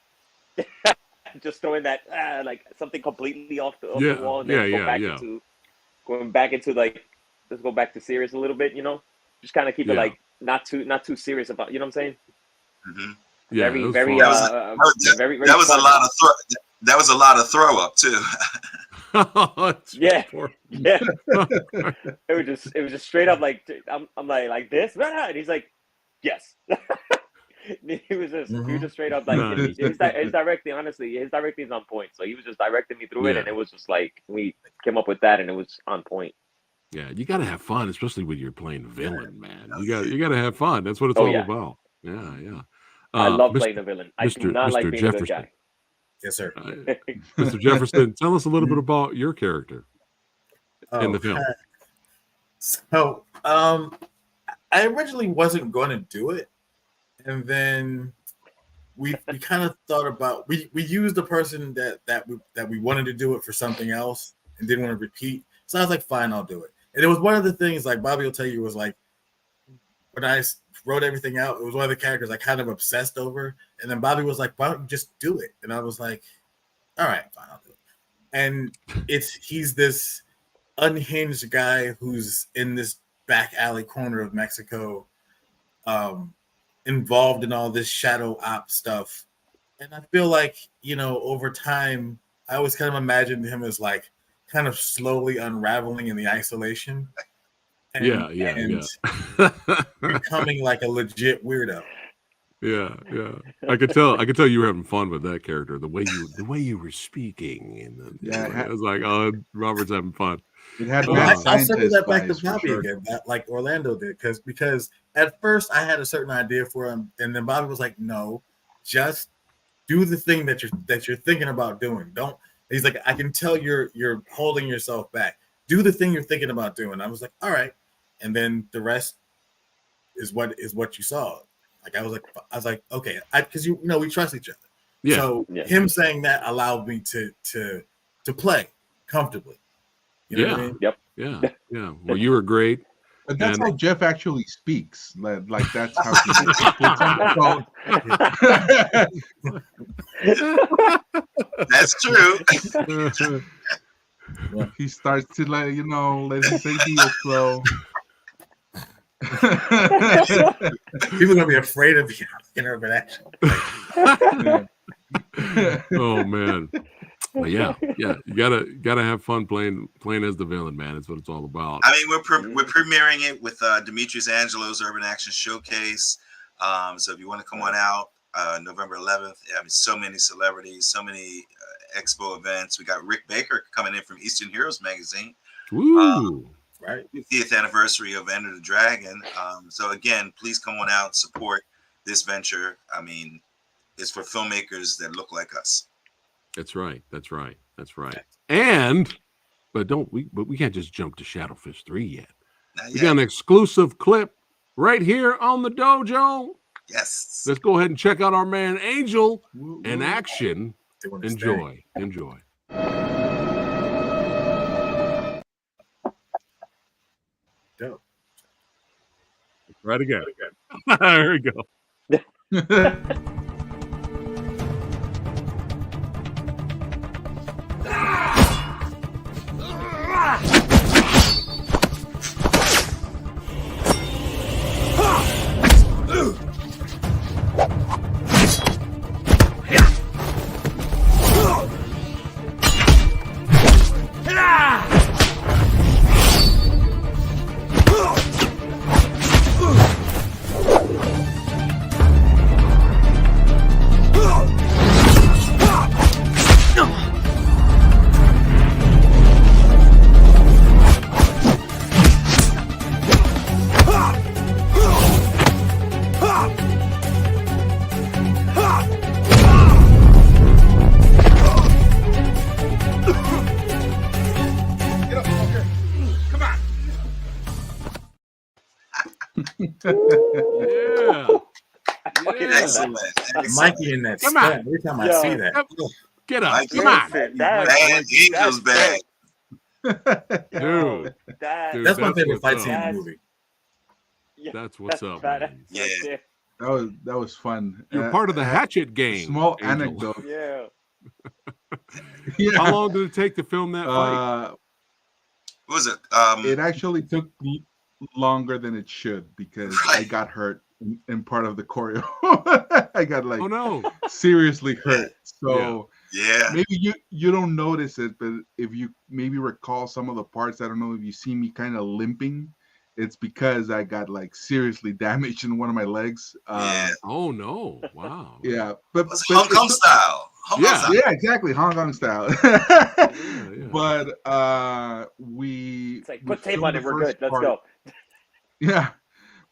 Speaker 3: just throwing that like something completely off the wall, and then going back into like, let's go back to serious a little bit, just kind of keep it like not too serious about, you know what I'm saying?
Speaker 5: Mm-hmm.
Speaker 1: Yeah,
Speaker 3: very
Speaker 5: that was a lot of that was a lot of throw up too.
Speaker 3: Yeah. It was just straight up like, I'm like this, and he's like, yes. He was just straight up like, his directing, honestly, his directing is on point. So he was just directing me through it, and it was just like, we came up with that, and it was on point.
Speaker 1: Yeah, you got to have fun, especially when you're playing villain, man. You got to have fun. That's what it's all about. Yeah.
Speaker 3: I love playing the villain. I do not like being
Speaker 1: Jefferson.
Speaker 3: a good guy.
Speaker 4: Yes, sir.
Speaker 1: Mr. Jefferson, tell us a little bit about your character in the film.
Speaker 4: So, I originally wasn't going to do it, and then we kind of thought about we used a person that we wanted to do it for something else and didn't want to repeat. So I was like, fine, I'll do it. And it was one of the things, like Bobby will tell you, was like, when I wrote everything out, it was one of the characters I kind of obsessed over. And then Bobby was like, why don't you just do it? And I was like, all right, fine, I'll do it. And he's this unhinged guy who's in this back alley corner of Mexico, involved in all this shadow op stuff. And I feel like, over time, I always kind of imagined him as like kind of slowly unraveling in the isolation. And becoming like a legit weirdo.
Speaker 1: Yeah. I could tell you were having fun with that character. The way you were speaking, and it was like, oh, Robert's having fun.
Speaker 2: It had
Speaker 4: I'll circle that back to Bobby again, like Orlando did, because at first I had a certain idea for him, and then Bobby was like, "No, just do the thing that you're thinking about doing. Don't." He's like, "I can tell you're holding yourself back. Do the thing you're thinking about doing." I was like, "All right," and then the rest is what you saw. Like I was like, okay, because we trust each other.
Speaker 1: Yeah.
Speaker 4: So him saying that allowed me to play comfortably. You know what I mean?
Speaker 3: Yep.
Speaker 1: Yeah. Well, you were great.
Speaker 2: But that's how Jeff actually speaks. Like that's how he
Speaker 5: That's true.
Speaker 2: He starts to let his ideas flow.
Speaker 4: People are gonna be afraid of you in urban action.
Speaker 1: Oh man. But yeah, you gotta have fun playing as the villain, man. That's what it's all about.
Speaker 5: I mean, we're premiering it with Demetrius Angelo's Urban Action Showcase. So if you want to come on out, November 11th. I mean, so many celebrities, so many expo events. We got Rick Baker coming in from Eastern Heroes magazine.
Speaker 1: Woo!
Speaker 4: Right.
Speaker 5: 50th anniversary of Enter the Dragon. So again, please come on out and support this venture. I mean, it's for filmmakers that look like us.
Speaker 1: That's right. And but we can't just jump to Shadowfish 3 yet. We got an exclusive clip right here on the dojo.
Speaker 5: Yes.
Speaker 1: Let's go ahead and check out our man Angel in action.
Speaker 4: They wanna
Speaker 1: Enjoy. Enjoy.
Speaker 4: Dope.
Speaker 1: Right again. There we go. Yeah.
Speaker 5: Excellent.
Speaker 4: Mikey in that
Speaker 1: Come
Speaker 4: stunt.
Speaker 1: on.
Speaker 4: Every time I
Speaker 3: Yo.
Speaker 4: see that.
Speaker 1: Get up.
Speaker 5: Mikey.
Speaker 1: Come on.
Speaker 3: Listen,
Speaker 5: Bad Angel's bad.
Speaker 1: Dude.
Speaker 3: that,
Speaker 1: Dude,
Speaker 4: That's my
Speaker 1: that's
Speaker 4: favorite
Speaker 1: what's
Speaker 4: fight
Speaker 1: up.
Speaker 4: scene in the
Speaker 3: That's-
Speaker 4: movie.
Speaker 3: yeah,
Speaker 1: That's what's up,
Speaker 3: that-
Speaker 1: man.
Speaker 5: Yeah.
Speaker 3: that's-
Speaker 2: That was fun.
Speaker 1: You're part of the Hatchet gang.
Speaker 2: Small
Speaker 1: Angel.
Speaker 2: anecdote.
Speaker 3: yeah.
Speaker 2: Yeah.
Speaker 1: How long did it take to film that fight?
Speaker 5: What was it?
Speaker 2: It actually took me longer than it should because I
Speaker 5: Right.
Speaker 2: got hurt in part of the choreo. I got like
Speaker 1: Oh no.
Speaker 2: seriously hurt. So
Speaker 5: Yeah.
Speaker 2: maybe you don't notice it, but if you maybe recall some of the parts, I don't know if you see me kind of limping. It's because I got like seriously damaged in one of my legs.
Speaker 5: Yeah.
Speaker 1: Oh no. Wow.
Speaker 2: Yeah, but,
Speaker 5: It was
Speaker 2: but
Speaker 5: Hong Kong
Speaker 2: it's-
Speaker 5: style. Hong Kong
Speaker 1: Yeah.
Speaker 5: style.
Speaker 2: yeah, exactly, Hong Kong style.
Speaker 1: Yeah.
Speaker 2: But we
Speaker 3: It's like,
Speaker 2: we
Speaker 3: put tape
Speaker 2: filmed
Speaker 3: on
Speaker 2: the
Speaker 3: it. We're
Speaker 2: first
Speaker 3: good. Let's
Speaker 2: part.
Speaker 3: go.
Speaker 2: Yeah,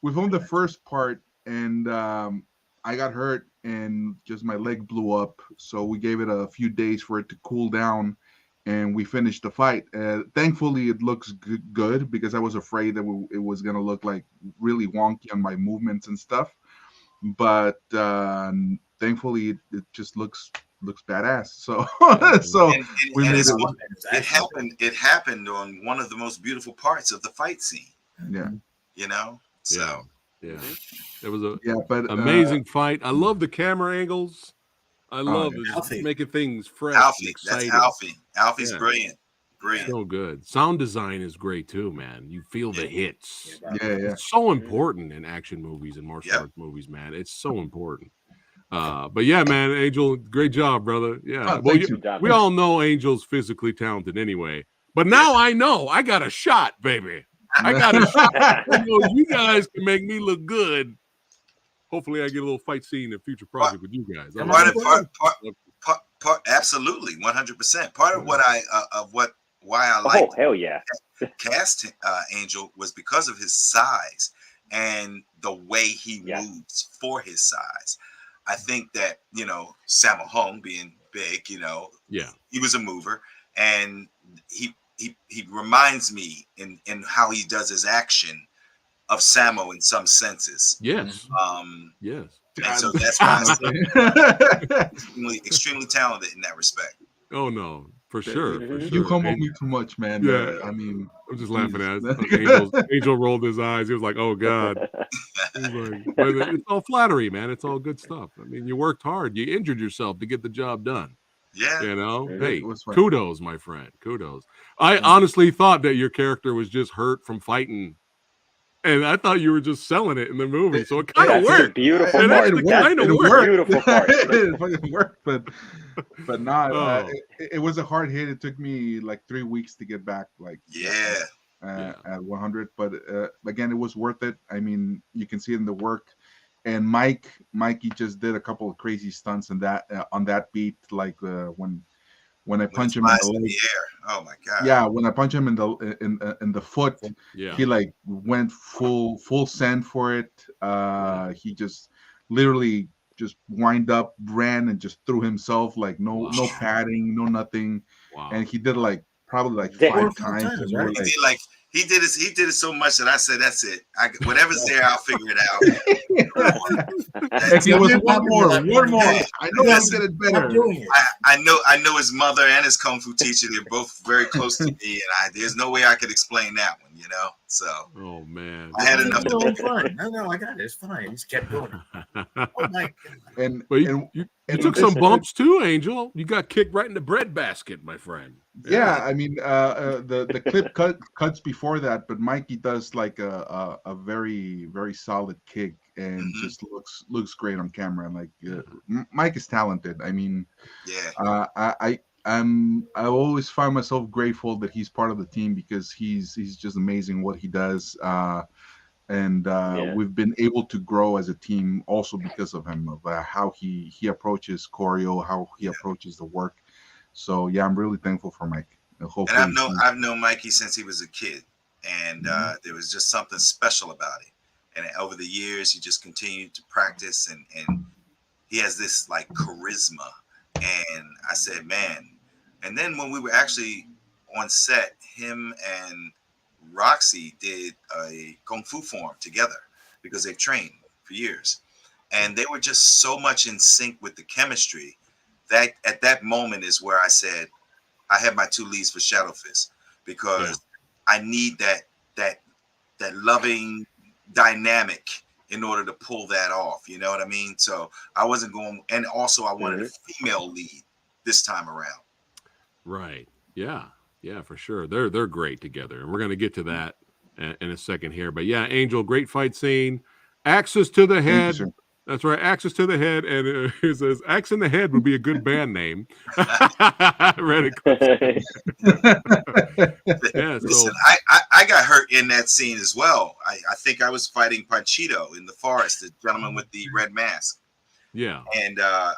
Speaker 2: we filmed the first part, and I got hurt, and just my leg blew up. So we gave it a few days for it to cool down, and we finished the fight. Thankfully, it looks good because I was afraid that it was gonna look like really wonky on my movements and stuff. But thankfully, it just looks badass. So so
Speaker 5: And,
Speaker 2: we
Speaker 5: and
Speaker 2: made
Speaker 5: it's,
Speaker 2: it.
Speaker 5: it happened on one of the most beautiful parts of the fight scene.
Speaker 2: Yeah,
Speaker 5: You know. So
Speaker 1: Yeah. It was a
Speaker 2: yeah, but
Speaker 1: amazing fight. I love the camera angles. I love
Speaker 2: yeah.
Speaker 1: it.
Speaker 4: Alfie.
Speaker 1: Making things fresh
Speaker 5: Alfie,
Speaker 1: and
Speaker 5: that's
Speaker 1: exciting.
Speaker 5: Alfie. Alfie's
Speaker 1: Yeah.
Speaker 5: brilliant. Brilliant.
Speaker 1: So good. Sound design is great too, man. You feel the hits.
Speaker 2: Yeah, yeah.
Speaker 1: It's so important in action movies and martial
Speaker 5: Yep.
Speaker 1: arts movies, man. It's so important. But yeah, man, Angel, great job, brother. Yeah.
Speaker 2: Oh, thank you.
Speaker 3: Job.
Speaker 1: We all know Angel's physically talented anyway. But now I know I got a shot, baby. I got a shot. I know you guys can make me look good. Hopefully, I get a little fight scene in future project with you guys.
Speaker 4: Come
Speaker 5: Part
Speaker 4: on.
Speaker 5: of, absolutely, 100%. Part of what why I like
Speaker 3: Oh, hell yeah.
Speaker 5: cast Angel was because of his size and the way he
Speaker 3: Yeah.
Speaker 5: moves for his size. I think that, Sammo Hung being big,
Speaker 1: Yeah.
Speaker 5: he was a mover, and he reminds me in how he does his action of Sammo in some senses.
Speaker 1: Yes.
Speaker 5: And
Speaker 1: Yes.
Speaker 5: so that's why I say extremely talented in that respect.
Speaker 1: Oh no, for sure. For
Speaker 3: You
Speaker 1: sure.
Speaker 2: You humble
Speaker 1: Angel-
Speaker 2: me too much, man.
Speaker 1: Yeah.
Speaker 2: I mean,
Speaker 1: I'm just laughing at
Speaker 2: Jesus.
Speaker 1: it. Angel rolled his eyes. He was like, "Oh God." He was like, but it's all flattery, man. It's all good stuff. I mean, you worked hard. You injured yourself to get the job done.
Speaker 5: Yeah.
Speaker 1: You know,
Speaker 3: Mhm.
Speaker 1: hey,
Speaker 2: It was fun.
Speaker 1: kudos, my friend. Kudos. I honestly thought that your character was just hurt from fighting, and I thought you were just selling it in the movie. So it kind of
Speaker 3: That's a
Speaker 1: worked.
Speaker 3: beautiful
Speaker 1: It
Speaker 3: part.
Speaker 1: actually
Speaker 3: That's
Speaker 1: kinda
Speaker 3: the
Speaker 1: worked.
Speaker 3: beautiful part.
Speaker 2: it fucking worked, but not.
Speaker 1: Oh.
Speaker 2: It was a hard hit. It took me like 3 weeks to get back, like
Speaker 5: Yeah.
Speaker 2: at 100. But again, it was worth it. I mean, you can see it in the work. And Mikey just did a couple of crazy stunts in that on that beat, like when I punch him in
Speaker 5: Flies
Speaker 2: the
Speaker 5: in
Speaker 2: leg.
Speaker 5: the air. Oh my God.
Speaker 2: Yeah, when I punch him in the foot,
Speaker 1: Yeah.
Speaker 2: he like went full send for it. He just literally just wind up, ran, and just threw himself, like no padding, no nothing.
Speaker 1: Wow.
Speaker 2: And he did like probably like
Speaker 3: Yeah.
Speaker 2: 5 times. And
Speaker 4: Right.
Speaker 2: we're
Speaker 5: He He did it so much that I said, "That's it. Whatever's there, I'll figure it out."
Speaker 2: If it was one more,
Speaker 4: like,
Speaker 2: one more.
Speaker 4: hey,
Speaker 2: I know
Speaker 4: yes,
Speaker 2: I'll get it
Speaker 4: Stop
Speaker 2: better.
Speaker 4: doing it.
Speaker 5: I know his mother and his kung fu teacher. They're both very close to me, and there's no way I could explain that one. So
Speaker 1: Oh man.
Speaker 5: I had enough to
Speaker 4: It's fine. No, I got it. It's fine. He just kept doing it. Oh my God.
Speaker 2: And
Speaker 1: But you took some bumps too, Angel. You got kicked right in the breadbasket, my friend.
Speaker 2: yeah, I mean, the clip cuts before that, but Mikey does like a very very solid kick and just looks great on camera. Like Mike is talented. I mean,
Speaker 5: yeah.
Speaker 2: I always find myself grateful that he's part of the team because he's just amazing what he does. And we've been able to grow as a team also because of him, of how he approaches choreo, how he approaches the work. So yeah, I'm really thankful for Mike. Hopefully,
Speaker 5: And I've known Mikey since he was a kid, and there was just something special about it. And over the years, he just continued to practice, and he has this like charisma. And I said, man. And then when we were actually on set, him and Roxy did a kung fu form together because they've trained for years, and they were just so much in sync with the chemistry that at that moment is where I said I have my 2 leads for Shadow Fist, because I need that loving dynamic in order to pull that off. You know what I mean? So I wasn't going, and also I wanted a female lead this time around.
Speaker 1: Right. Yeah. Yeah, for sure. They're great together, and we're going to get to that in a second here. But yeah, Angel, great fight scene. Axis to the head. That's right, Axis to the head, and it says Axe in the Head would be a good band name. Read it. Yeah,
Speaker 5: listen, I got hurt in that scene as well. I think I was fighting Panchito in the forest, the gentleman with the red mask.
Speaker 1: Yeah.
Speaker 5: And I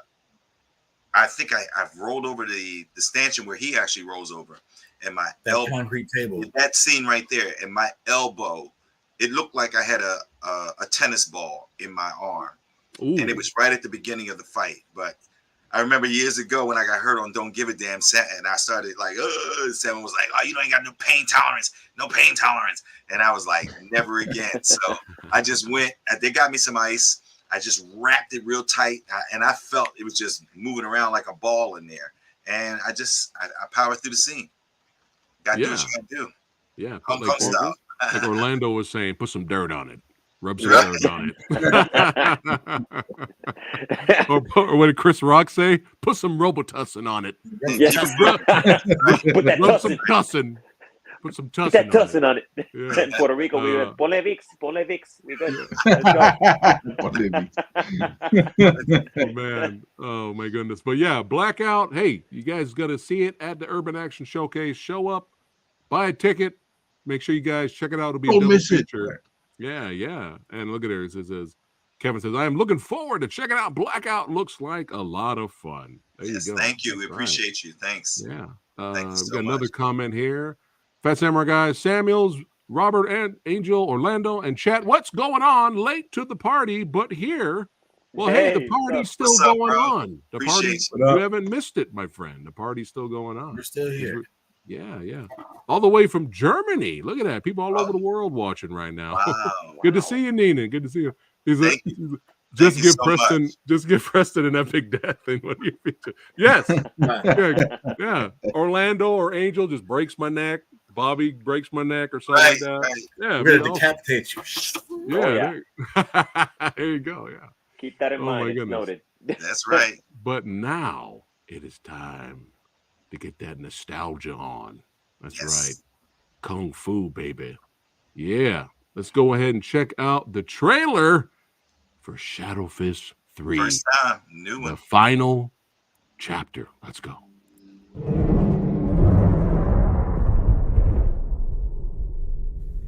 Speaker 5: think I've rolled over the stanchion where he actually rolls over, and my elbow,
Speaker 4: concrete table.
Speaker 5: That scene right there, and my elbow, it looked like I had a tennis ball in my arm.
Speaker 1: Ooh.
Speaker 5: And it was right at the beginning of the fight. But I remember years ago when I got hurt on Don't Give a Damn, and I started like, Sam was like, oh, you ain't got no pain tolerance. And I was like, never again. So I just went, they got me some ice. I just wrapped it real tight, and I felt it was just moving around like a ball in there. And I powered through the scene. Got to do what you got to do.
Speaker 1: Yeah.
Speaker 5: Like
Speaker 1: Orlando was saying, put some dirt on it. Rub some dirt on it. or what did Chris Rock say? Put some Robitussin on it.
Speaker 3: Yeah.
Speaker 1: Rub some tussin. Put some tussin.
Speaker 3: Put that tussin on it.
Speaker 1: Yeah.
Speaker 3: In Puerto Rico, we went Ponle Vicks. We good. Let's go.
Speaker 1: Oh, man. Oh my goodness. But yeah, Blackout. Hey, you guys got to see it at the Urban Action Showcase. Show up, buy a ticket. Make sure you guys check it out. It'll be a double feature. Yeah. And look at it. It says, Kevin says, I am looking forward to checking out Blackout. Looks like a lot of fun. There you go.
Speaker 5: Thank you. We appreciate you. Thanks.
Speaker 1: Yeah.
Speaker 5: Thanks
Speaker 1: We've
Speaker 5: so
Speaker 1: got another
Speaker 5: much.
Speaker 1: comment here. PhatSamuraiGuy, Samuels, Robert, and Angel, Orlando, and chat. What's going on? Late to the party, but here. Well, hey, the party's still going on. The party, you haven't missed it, my friend. The party's still going on.
Speaker 4: We're still here.
Speaker 1: Yeah. All the way from Germany. Look at that. People all over the world watching right now.
Speaker 5: Wow.
Speaker 1: Good to see you, Nina. Good to see you.
Speaker 5: Thank you.
Speaker 1: Just give Preston an epic death in one of your features. Yes. yeah. Orlando or Angel just breaks my neck. Bobby breaks my neck or something like that.
Speaker 5: Right.
Speaker 1: Yeah.
Speaker 4: We're going to decapitate you.
Speaker 1: Yeah. There you go. Yeah.
Speaker 3: Keep that in mind. It's noted.
Speaker 5: That's right.
Speaker 1: But now it is time to get that nostalgia on. That's right. Kung Fu, baby. Yeah. Let's go ahead and check out the trailer for Shadow Fist 3.
Speaker 5: First time, new one.
Speaker 1: The final chapter. Let's go.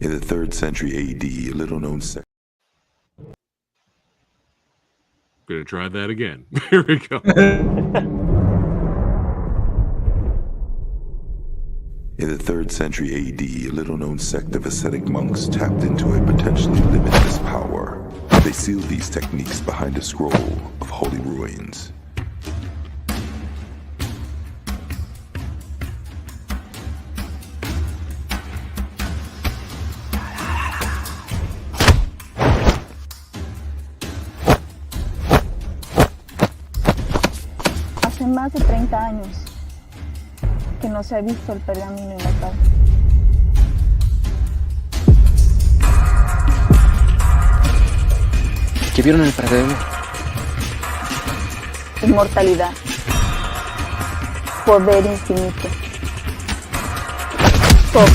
Speaker 6: In the 3rd century AD, a little-known sect.
Speaker 1: Gonna try that again. Here we go.
Speaker 6: In the 3rd century AD, a little-known sect of ascetic monks tapped into a potentially limitless power. They sealed these techniques behind a scroll of holy ruins.
Speaker 9: más de 30 años que no se ha visto el pergamino inmortal.
Speaker 10: ¿Qué vieron en el pergamino?
Speaker 9: Inmortalidad. Poder infinito. Todo.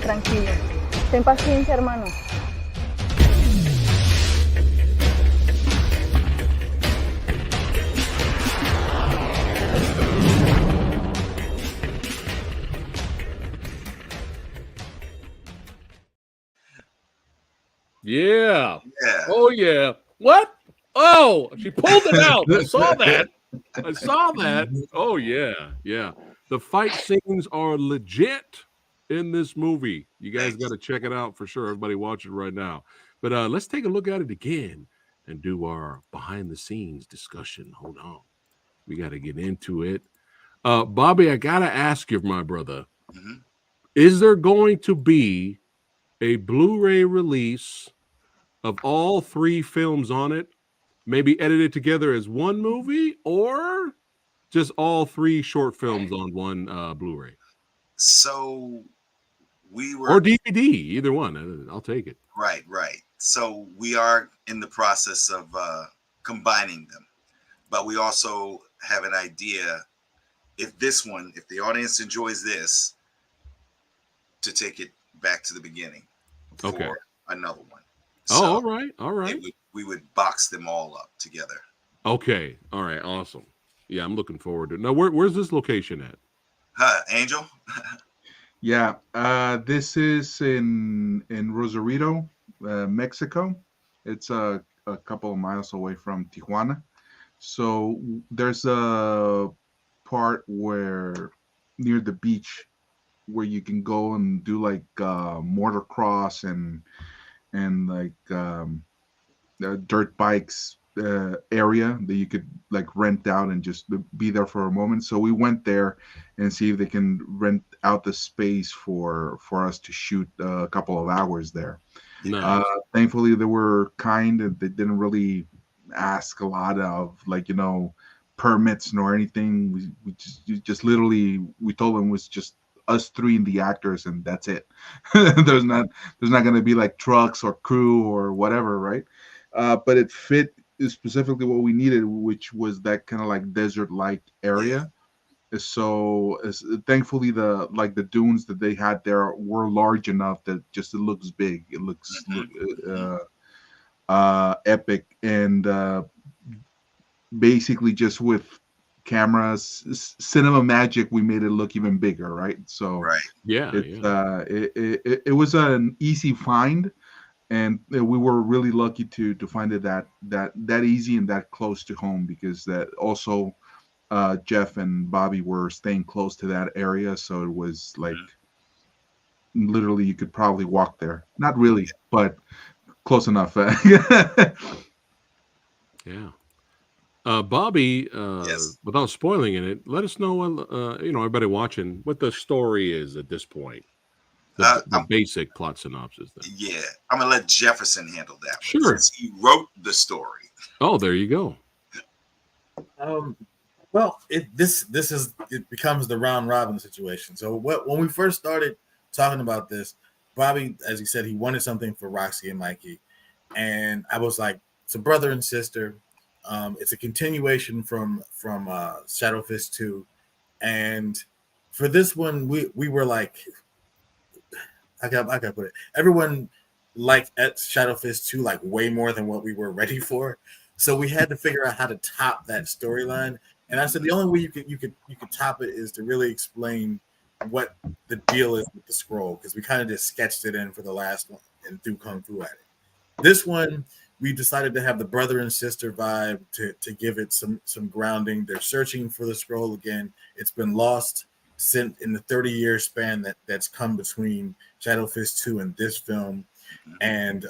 Speaker 9: Tranquilo. Ten paciencia, hermano.
Speaker 1: Yeah.
Speaker 5: Yeah.
Speaker 1: Oh, yeah. What? Oh, she pulled it out. I saw that. I saw that. Oh, yeah. Yeah. The fight scenes are legit in this movie. You guys got to check it out for sure. Everybody watch it right now. But let's take a look at it again and do our behind the scenes discussion. Hold on. We got to get into it. Bobby, I got to ask you, my brother,
Speaker 5: Mhm.
Speaker 1: is there going to be a Blu-ray release of all 3 films on it, maybe edited together as one movie, or just all 3 short films on one Blu-ray?
Speaker 5: So we were
Speaker 1: Or DVD, either one. I'll take it.
Speaker 5: right. So we are in the process of combining them, but we also have an idea if the audience enjoys this, to take it back to the beginning for
Speaker 1: Okay.
Speaker 5: another one.
Speaker 1: Oh,
Speaker 5: So
Speaker 1: all right. All right.
Speaker 5: we would box them all up together.
Speaker 1: Okay. All right. Awesome. Yeah, I'm looking forward to it. Now, where's this location at?
Speaker 5: Angel?
Speaker 2: Yeah, this is in Rosarito, Mexico. It's a couple of miles away from Tijuana. So there's a part where near the beach where you can go and do like motocross and like dirt bikes area that you could like rent out and just be there for a moment. So we went there and see if they can rent out the space for us to shoot a couple of hours there.
Speaker 1: Nice.
Speaker 2: Thankfully, they were kind and they didn't really ask a lot of like permits nor anything. We just literally we told them it was just us 3 and the actors and that's it. there's not going to be like trucks or crew or whatever, right? But it fit specifically what we needed, which was that kind of like desert-like area. So thankfully the dunes that they had there were large enough that just it looks big. It looks epic, and basically just with cameras, cinema magic, we made it look even bigger, right? So
Speaker 1: Yeah.
Speaker 2: it was an easy find. And we were really lucky to find it that easy and that close to home, because that also Jeff and Bobby were staying close to that area, so it was like literally you could probably walk there. Not really, but close enough.
Speaker 1: Yeah. Bobby, without spoiling it, let us know, everybody watching, what the story is at this point. The basic plot synopsis. Then.
Speaker 5: Yeah, I'm gonna let Jefferson handle that.
Speaker 1: Sure.
Speaker 5: Since he wrote the story.
Speaker 1: Oh, there you go.
Speaker 4: Well, it becomes the round robin situation. So when we first started talking about this, Bobby, as he said, he wanted something for Roxy and Mikey, and I was like, it's a brother and sister. It's a continuation from Shadow Fist 2, and for this one, we were like. I gotta put it. Everyone liked at Shadow Fist 2 like way more than what we were ready for. So we had to figure out how to top that storyline. And I said the only way you could top it is to really explain what the deal is with the scroll, because we kind of just sketched it in for the last one and threw kung fu at it. This one, we decided to have the brother and sister vibe to give it some grounding. They're searching for the scroll again. It's been lost since in the 30-year span that's come between Shadow Fist 2 and this film. And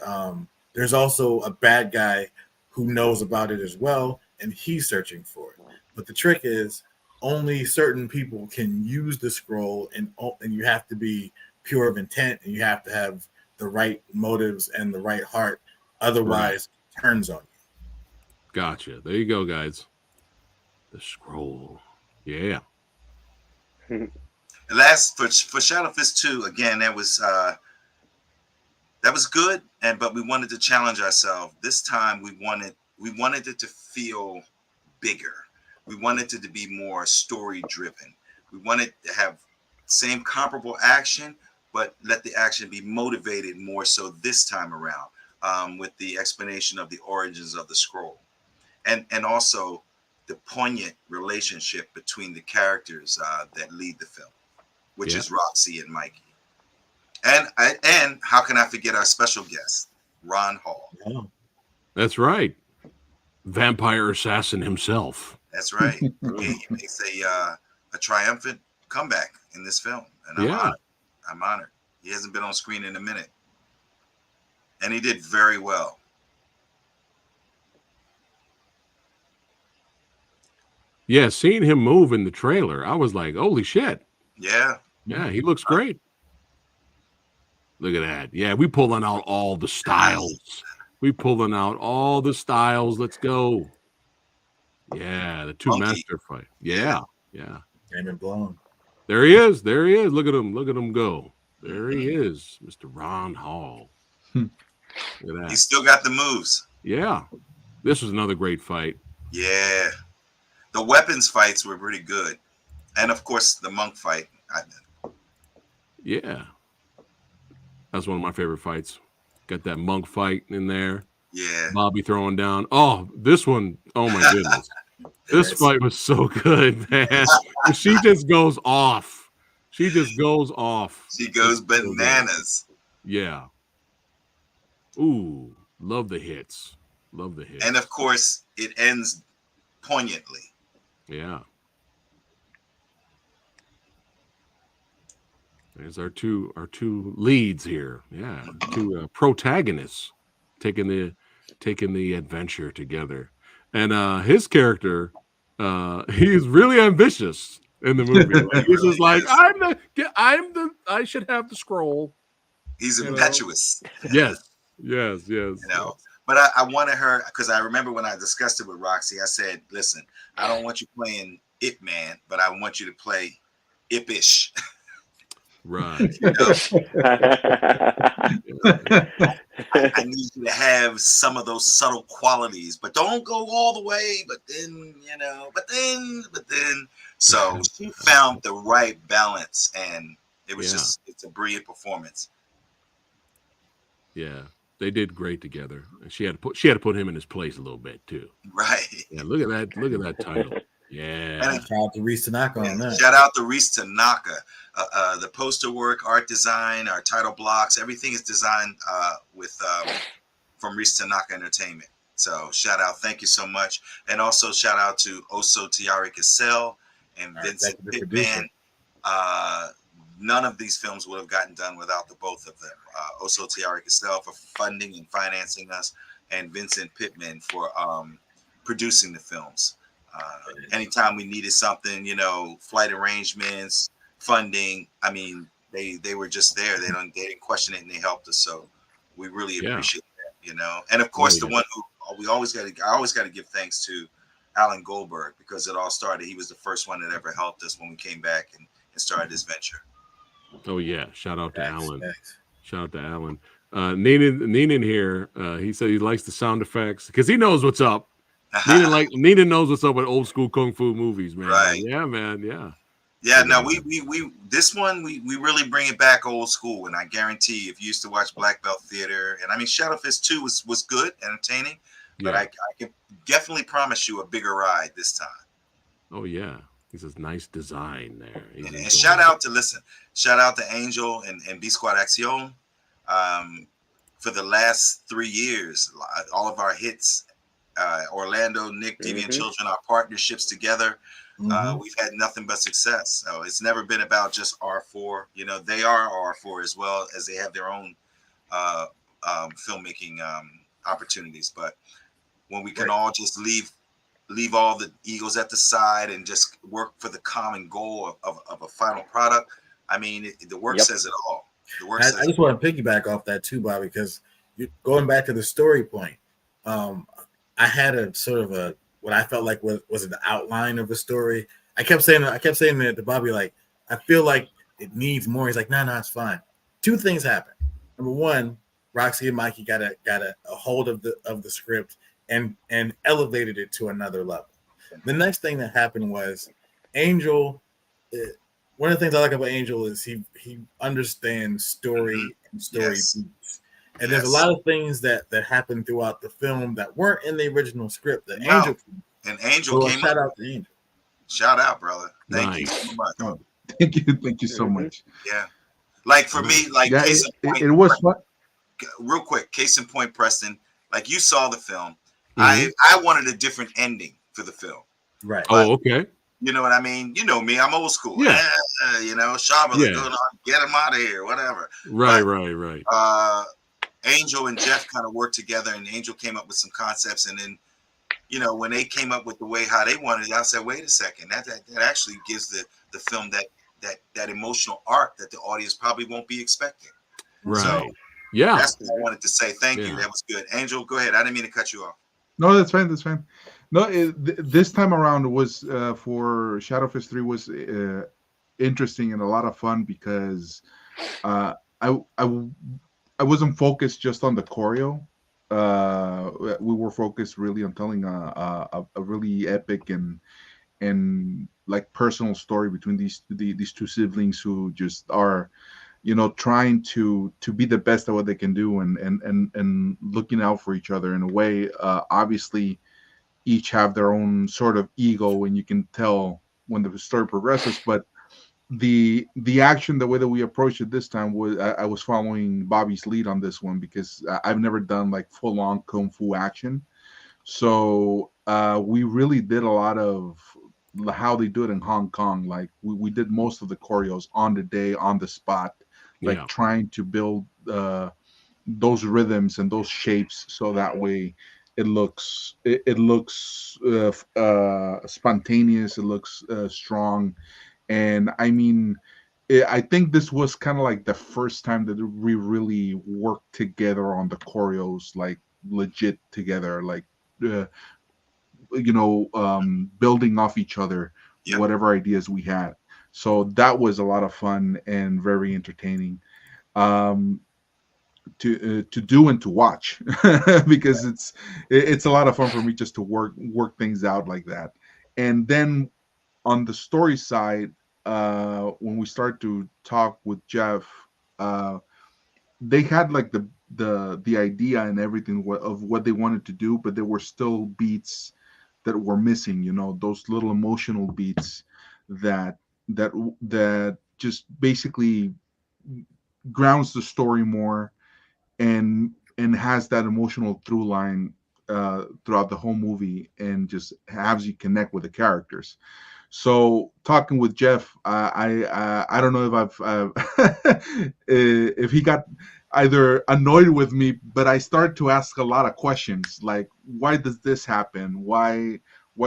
Speaker 4: there's also a bad guy who knows about it as well, and he's searching for it. But the trick is only certain people can use the scroll, and you have to be pure of intent, and you have to have the right motives and the right heart. Otherwise, it turns on you.
Speaker 1: Gotcha. There you go, guys. The scroll. Yeah.
Speaker 5: Last for Shadow Fist 2, again, that was good, but we wanted to challenge ourselves. This time we wanted it to feel bigger. We wanted it to be more story driven. We wanted to have same comparable action, but let the action be motivated more so this time around, with the explanation of the origins of the scroll, and also the poignant relationship between the characters that lead the film, which is Roxy and Mikey. And how can I forget our special guest, Ron Hall?
Speaker 4: Oh.
Speaker 1: That's right. Vampire assassin himself.
Speaker 5: That's right. He makes a triumphant comeback in this film, and I'm honored. He hasn't been on screen in a minute, and he did very well.
Speaker 1: Yeah, seeing him move in the trailer, I was like, holy shit.
Speaker 5: Yeah.
Speaker 1: Yeah, he looks great. Look at that. Yeah, we pulling out all the styles. Let's go. Yeah, the two
Speaker 5: Monkey.
Speaker 1: master fight. Yeah.
Speaker 4: Damon blown.
Speaker 1: There he is. Look at him go. There he is, Mr. Ron Hall. Look at that.
Speaker 5: He still got the moves.
Speaker 1: Yeah. This was another great fight.
Speaker 5: Yeah. The weapons fights were pretty good. And of course, the monk fight.
Speaker 1: Yeah. That's one of my favorite fights. Got that monk fight in there.
Speaker 5: Yeah.
Speaker 1: Bobby throwing down. Oh, this one. Oh, my goodness. This fight was so good, man. She just goes off. She goes
Speaker 5: bananas.
Speaker 1: Yeah. Ooh, love the hits.
Speaker 5: And of course, it ends poignantly.
Speaker 1: Yeah. There's our two leads here. Yeah, two protagonists taking the adventure together. And his character, he's really ambitious in the movie. Like, he's just like, I should have the scroll.
Speaker 5: He's impetuous.
Speaker 1: Yes. You
Speaker 5: know, but I wanted her, because I remember when I discussed it with Roxy, I said, listen, I don't want you playing Ip Man, but I want you to play Ipish.
Speaker 1: Right.
Speaker 5: I need you to have some of those subtle qualities, but don't go all the way. But then, so she found the right balance, and it was it's a brilliant performance.
Speaker 1: Yeah, they did great together. And she had to put him in his place a little bit too.
Speaker 5: Right.
Speaker 1: Yeah, look at that title. Yeah.
Speaker 4: And shout out to Reese Tanaka on that.
Speaker 5: Shout out to Reese Tanaka. The poster work, art design, our title blocks, everything is designed from Reese Tanaka Entertainment. So shout out, thank you so much. And also shout out to Oso Tiari Cassell and Vincent Pittman. None of these films would have gotten done without the both of them. Oso Tiari Cassell for funding and financing us, and Vincent Pittman for producing the films. Anytime we needed something, flight arrangements, funding, I mean, they were just there. They didn't question it, and they helped us. So we really appreciate that, And of course, the one who I always got to give thanks to, Alan Goldberg, because it all started. He was the first one that ever helped us when we came back and started this venture.
Speaker 1: Oh yeah, shout out to Alan. Shout out to Alan. Neenan here. He said he likes the sound effects because he knows what's up. Neenan knows what's up with old school kung fu movies, man.
Speaker 5: Right.
Speaker 1: Yeah, man. Yeah.
Speaker 5: Yeah, no, we this one we really bring it back old school, and I guarantee if you used to watch Black Belt Theater, and I mean Shadow Fist 2 was good, entertaining, but I can definitely promise you a bigger ride this time.
Speaker 1: Oh yeah, he says nice design there.
Speaker 5: And shout out to Angel and B Squad Action. For the last 3 years, all of our hits, Orlando, Nick, Deviant Children, our partnerships together, we've had nothing but success. So it's never been about just R4. You know, they are R4 as well as they have their own filmmaking opportunities. But when we can all just leave all the egos at the side and just work for the common goal of a final product, I mean, the work says it all. The work says
Speaker 4: I just want to piggyback off that too, Bobby, because going back to the story point, I had a sort of what I felt like was an outline of a story. I kept saying that to Bobby, like, I feel like it needs more. He's like, no, it's fine. Two things happened. Number one, Roxy and Mikey got a hold of the script and elevated it to another level. The next thing that happened was Angel. One of the things I like about Angel is he understands story and story beats. And there's a lot of things that happen throughout the film that weren't in the original script that Angel came
Speaker 5: shout
Speaker 4: out to Angel.
Speaker 5: Shout out, brother. Thank you so much.
Speaker 2: Oh, thank you so much.
Speaker 5: Yeah. Like for me, like
Speaker 2: it was fun.
Speaker 5: Real quick, case in point, Preston, like you saw the film. I wanted a different ending for the film.
Speaker 4: Right.
Speaker 5: But,
Speaker 1: okay.
Speaker 5: You know what I mean? You know me, I'm old school.
Speaker 1: Yeah.
Speaker 5: You know, Shabba, get him out of here, whatever.
Speaker 1: Right.
Speaker 5: Angel and Jeff kind of worked together, and Angel came up with some concepts, and then, you know, when they came up with the way how they wanted it, I said, wait a second, that actually gives the film that emotional arc that the audience probably won't be expecting.
Speaker 1: Right.
Speaker 5: So,
Speaker 1: yeah,
Speaker 5: that's what I wanted to say. Thank you. That was good. Angel, go ahead. I didn't mean to cut you off.
Speaker 2: No, that's fine. No, this time around was for Shadowfist 3 was interesting and a lot of fun because I wasn't focused just on the choreo. We were focused really on telling a really epic and like personal story between these two siblings who just are, you know, trying to be the best at what they can do and looking out for each other in a way. Obviously, each have their own sort of ego, and you can tell when the story progresses. But the action, the way that we approached it this time was I was following Bobby's lead on this one because I've never done like full on kung fu action. So we really did a lot of how they do it in Hong Kong. Like we did most of the choreos on the day, on the spot, like trying to build those rhythms and those shapes so that way it looks spontaneous, it looks strong. And I mean, I think this was kind of like the first time that we really worked together on the choreos, like legit together, like building off each other, whatever ideas we had. So that was a lot of fun and very entertaining to do and to watch because it's a lot of fun for me just to work things out like that. And then on the story side, when we start to talk with Jeff, they had like the idea and everything of what they wanted to do, but there were still beats that were missing, you know, those little emotional beats that just basically grounds the story more and has that emotional through line throughout the whole movie and just has you connect with the characters. So talking with Jeff, I don't know if if he got either annoyed with me, but I started to ask a lot of questions like, why does this happen? Why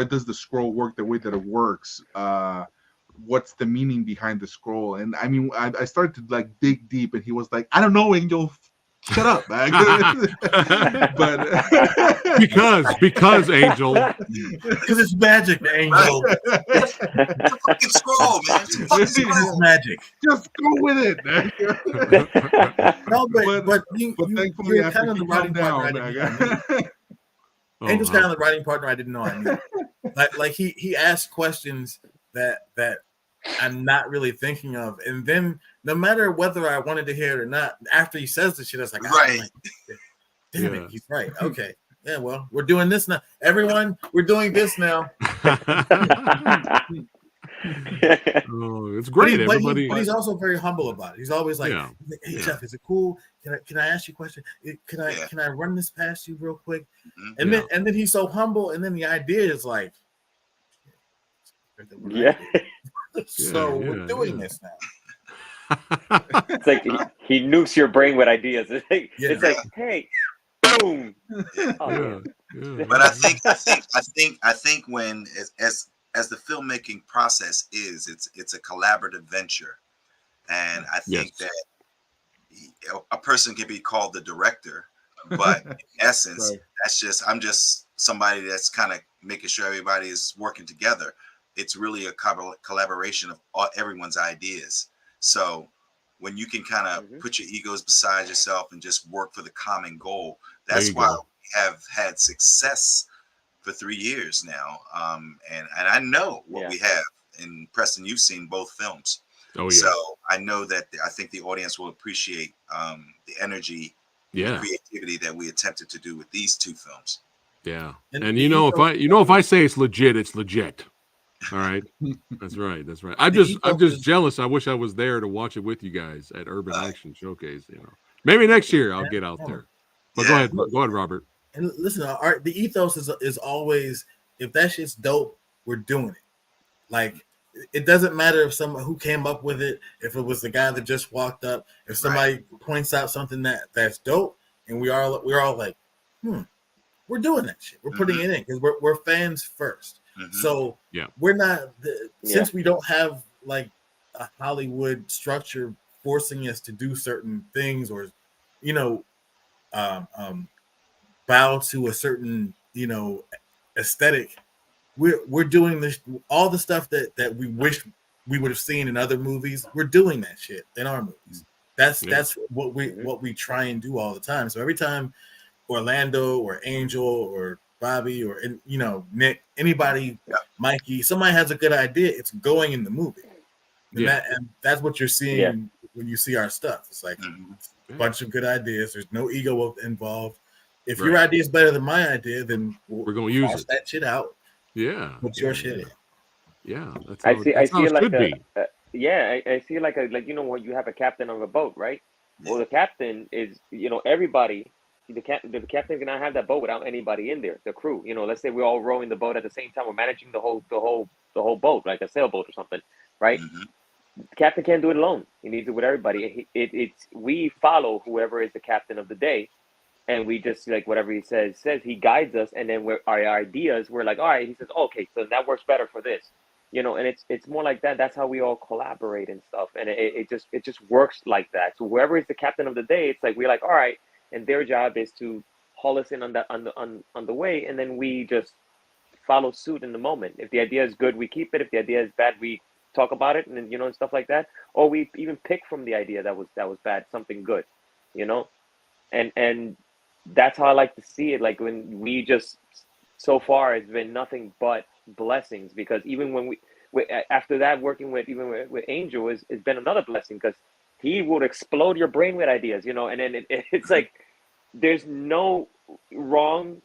Speaker 2: does the scroll work the way that it works? What's the meaning behind the scroll? And I mean, I started to like dig deep, and he was like, I don't know, Angel. Shut up, man. But
Speaker 1: because Angel,
Speaker 4: because it's magic, Angel.
Speaker 5: It's a fucking scroll, man.
Speaker 4: It's magic.
Speaker 2: Just go with it.
Speaker 4: No, but
Speaker 2: thankfully,
Speaker 4: you're kind of the writing partner. Angel's kind of the writing partner I didn't know I knew. Like he asked questions that I'm not really thinking of, and then no matter whether I wanted to hear it or not, after he says the shit, I was like,
Speaker 5: right,
Speaker 4: damn it, he's right. Okay, yeah, well, we're doing this now. Everyone, we're doing this now.
Speaker 1: It's great.
Speaker 4: But he's also very humble about it. He's always like, "Hey, Jeff, is it cool? Can I ask you a question? Can I run this past you real quick?" And then he's so humble, and then the idea is like,
Speaker 3: Yeah.
Speaker 4: So
Speaker 1: Yeah,
Speaker 4: we're doing
Speaker 1: yeah.
Speaker 4: this now.
Speaker 3: It's like he nukes your brain with ideas. It's like, hey, boom. Oh,
Speaker 1: Yeah,
Speaker 3: damn.
Speaker 1: yeah.
Speaker 5: But I think when as the filmmaking process is, it's a collaborative venture, and I think
Speaker 1: Yes.
Speaker 5: that a person can be called the director, but in essence,
Speaker 2: Right.
Speaker 5: I'm just somebody that's kind of making sure everybody is working together. It's really a collaboration of everyone's ideas. So when you can kind of
Speaker 3: Mhm.
Speaker 5: put your egos beside yourself and just work for the common goal,
Speaker 1: There
Speaker 5: that's
Speaker 1: you
Speaker 5: why
Speaker 1: go.
Speaker 5: we have had success for 3 years now. And I know what
Speaker 3: Yeah.
Speaker 5: we have. And Preston, you've seen both films.
Speaker 1: Oh
Speaker 5: So
Speaker 1: yeah.
Speaker 5: I know that I think the audience will appreciate the energy, the
Speaker 1: Yeah.
Speaker 5: creativity that we attempted to do with these two films.
Speaker 1: Yeah.
Speaker 4: And
Speaker 1: And
Speaker 4: the
Speaker 1: you know,
Speaker 4: ethos,
Speaker 1: if I say it's legit, it's legit. All right. That's right. That's right. I'm
Speaker 4: the
Speaker 1: just
Speaker 4: ethos is
Speaker 1: jealous. I wish I was there to watch it with you guys at Urban Action Showcase. You know, maybe next year I'll get out there. But
Speaker 5: Yeah.
Speaker 1: go ahead, Robert.
Speaker 4: and listen, the ethos is always, if that shit's dope, we're doing it. Like, it doesn't matter if someone who came up with it, if it was the guy that just walked up, if somebody points out something that's dope, and we're all like, we're doing that shit. We're putting it in because we're fans first. So
Speaker 1: Yeah.
Speaker 4: we're not
Speaker 3: Yeah.
Speaker 4: since we don't have like a Hollywood structure forcing us to do certain things, or you know, bow to a certain aesthetic. We're doing this, all the stuff that we wish we would have seen in other movies. We're doing that shit in our movies. That's what we try and do all the time. So every time Orlando or Angel or Bobby or Nick, anybody, Mikey, somebody has a good idea, it's going in the movie. And that's what you're seeing when you see our stuff. It's like a bunch of good ideas. There's no ego involved. If your idea is better than my idea, then
Speaker 1: we're gonna use it.
Speaker 4: that shit out.
Speaker 1: Yeah.
Speaker 4: Put your shit in.
Speaker 1: Yeah. That's
Speaker 3: I
Speaker 1: how
Speaker 3: see
Speaker 1: it
Speaker 3: like
Speaker 1: should be.
Speaker 3: I see like when you have a captain of a boat, right? Well, the captain is, everybody. The captain cannot have that boat without anybody in there. The crew, let's say we're all rowing the boat at the same time. We're managing the whole boat, like a sailboat or something, right? The captain can't do it alone. He needs it with everybody. We follow whoever is the captain of the day, and we just, like, whatever he says. He guides us, and then our ideas, we're like, all right. He says, okay, so that works better for this, and it's more like that. That's how we all collaborate and stuff, and it just works like that. So whoever is the captain of the day, it's like we're like, all right, and their job is to haul us in on the way, and then we just follow suit in the moment. If the idea is good, we keep it. If the idea is bad, we talk about it, and then, and stuff like that. Or we even pick from the idea that was bad something good, and that's how I like to see it. Like, when we just, so far it's been nothing but blessings, because even when we after that, working with Angel it's been another blessing, because he would explode your brain with ideas, and then it's like there's no wrong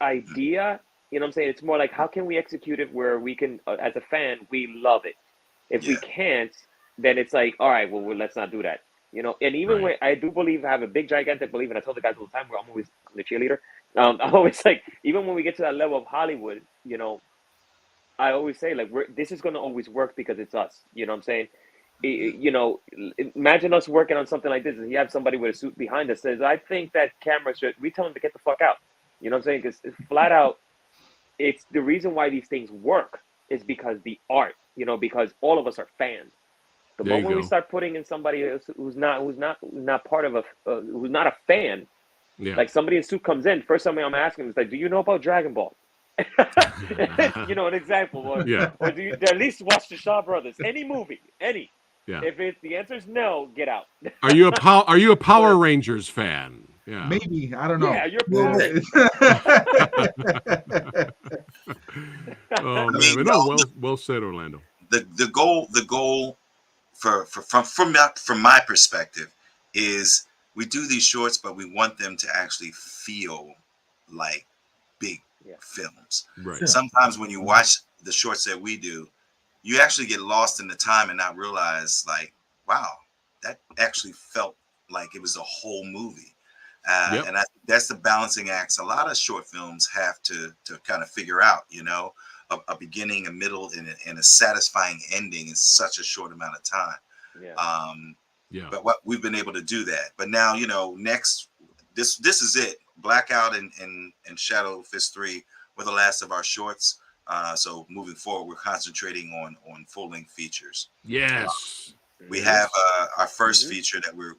Speaker 3: idea. What I'm saying? It's more like, how can we execute it where we can, as a fan, we love it. If we can't, then it's like, all right, well, let's not do that. And even when I do believe, I have a big, gigantic belief, and I tell the guys all the time, where I'm the cheerleader. I'm always like, even when we get to that level of Hollywood, I always say, like, this is going to always work because it's us. You know what I'm saying? Imagine us working on something like this, and you have somebody with a suit behind us says, I think that camera should, we tell them to get the fuck out. You know what I'm saying? Because flat out, it's the reason why these things work is because the art, because all of us are fans. The
Speaker 1: There you
Speaker 3: moment we
Speaker 1: go.
Speaker 3: start putting in somebody else who's not part of who's not a fan,
Speaker 1: Yeah.
Speaker 3: like somebody in suit comes in, first time I'm asking is like, do you know about Dragon Ball? An example, or do you at least watch the Shaw Brothers? Any movie, any.
Speaker 1: Yeah.
Speaker 3: If the answer is no, get out.
Speaker 1: Are you a Power Rangers fan? Yeah.
Speaker 2: Maybe, I don't know.
Speaker 3: Yeah, you're Power Rangers.
Speaker 1: Oh man, but no, well said, Orlando.
Speaker 5: The goal from my perspective is, we do these shorts, but we want them to actually feel like big films.
Speaker 1: Right.
Speaker 5: Sometimes when you watch the shorts that we do, you actually get lost in the time and not realize, like, wow, that actually felt like it was a whole movie. And I think that's the balancing acts a lot of short films have to kind of figure out. a beginning, a middle, and a satisfying ending in such a short amount of time.
Speaker 3: Yeah.
Speaker 5: But what we've been able to do that. But now, next, this is it. Blackout and Shadow Fist 3 were the last of our shorts. So moving forward, we're concentrating on full-length features.
Speaker 1: Yes.
Speaker 5: We have our first feature that we're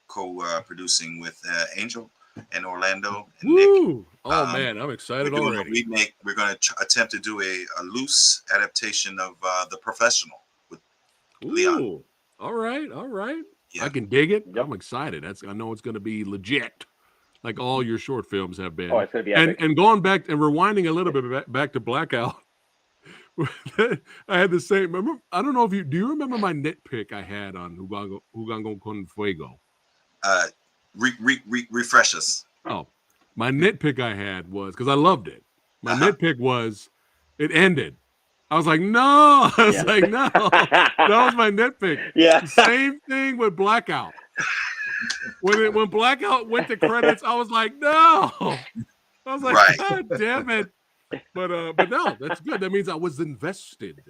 Speaker 5: co-producing with Angel and Orlando and Nick.
Speaker 1: Woo! Oh man, I'm excited
Speaker 5: We're doing
Speaker 1: already.
Speaker 5: a remake. We're going to attempt to do a loose adaptation of The Professional with Leon.
Speaker 1: Ooh. All right.
Speaker 5: Yeah.
Speaker 1: I can dig it.
Speaker 3: Yep.
Speaker 1: I'm excited. I know it's going to be legit, like all your short films have been.
Speaker 3: Oh, it's gonna be epic.
Speaker 1: And going back and rewinding a little bit back to Blackout. I had the same. Remember, I don't know if do you remember my nitpick I had on Jugando con Fuego?
Speaker 5: Refresh us.
Speaker 1: Oh, my nitpick I had was because I loved it. My nitpick was it ended. I was like, no. I was like, no. That was my nitpick.
Speaker 3: Yeah.
Speaker 1: Same thing with Blackout. When Blackout went to credits, I was like, no. I was like,
Speaker 5: Right.
Speaker 1: God damn it. But no, that's good. That means I was invested.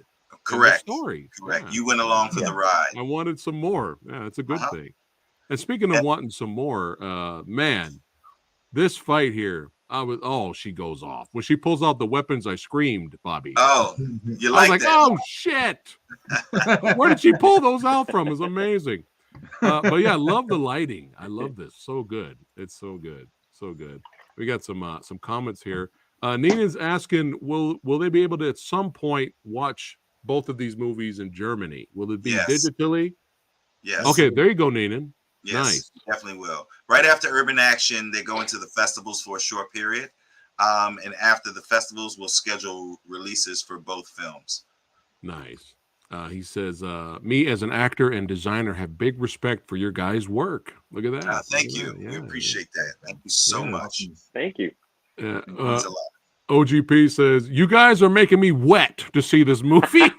Speaker 5: Correct.
Speaker 1: In the story.
Speaker 5: Correct.
Speaker 1: Yeah.
Speaker 5: You went along for the ride.
Speaker 1: I wanted some more. Yeah, it's a good thing. And speaking of wanting some more, man, this fight here, she goes off. When she pulls out the weapons, I screamed, Bobby.
Speaker 5: Oh, you
Speaker 1: I was
Speaker 5: like
Speaker 1: like,
Speaker 5: that?
Speaker 1: oh shit. Where did she pull those out from? It's amazing. But yeah, I love the lighting. I love this. So good. It's so good. So good. We got some comments here. Nina's asking, will they be able to at some point watch both of these movies in Germany? Will it be digitally?
Speaker 5: Yes.
Speaker 1: Okay, there you go, Nina.
Speaker 5: Yes,
Speaker 1: Nice.
Speaker 5: definitely will. Right after Urban Action, they go into the festivals for a short period. And after the festivals, we'll schedule releases for both films.
Speaker 1: Nice. He says, me as an actor and designer have big respect for your guys' work. Look at that.
Speaker 5: Thank you. We appreciate that. Thank you so much.
Speaker 3: Thank you.
Speaker 5: It means a lot.
Speaker 1: OGP says, you guys are making me wet to see this movie.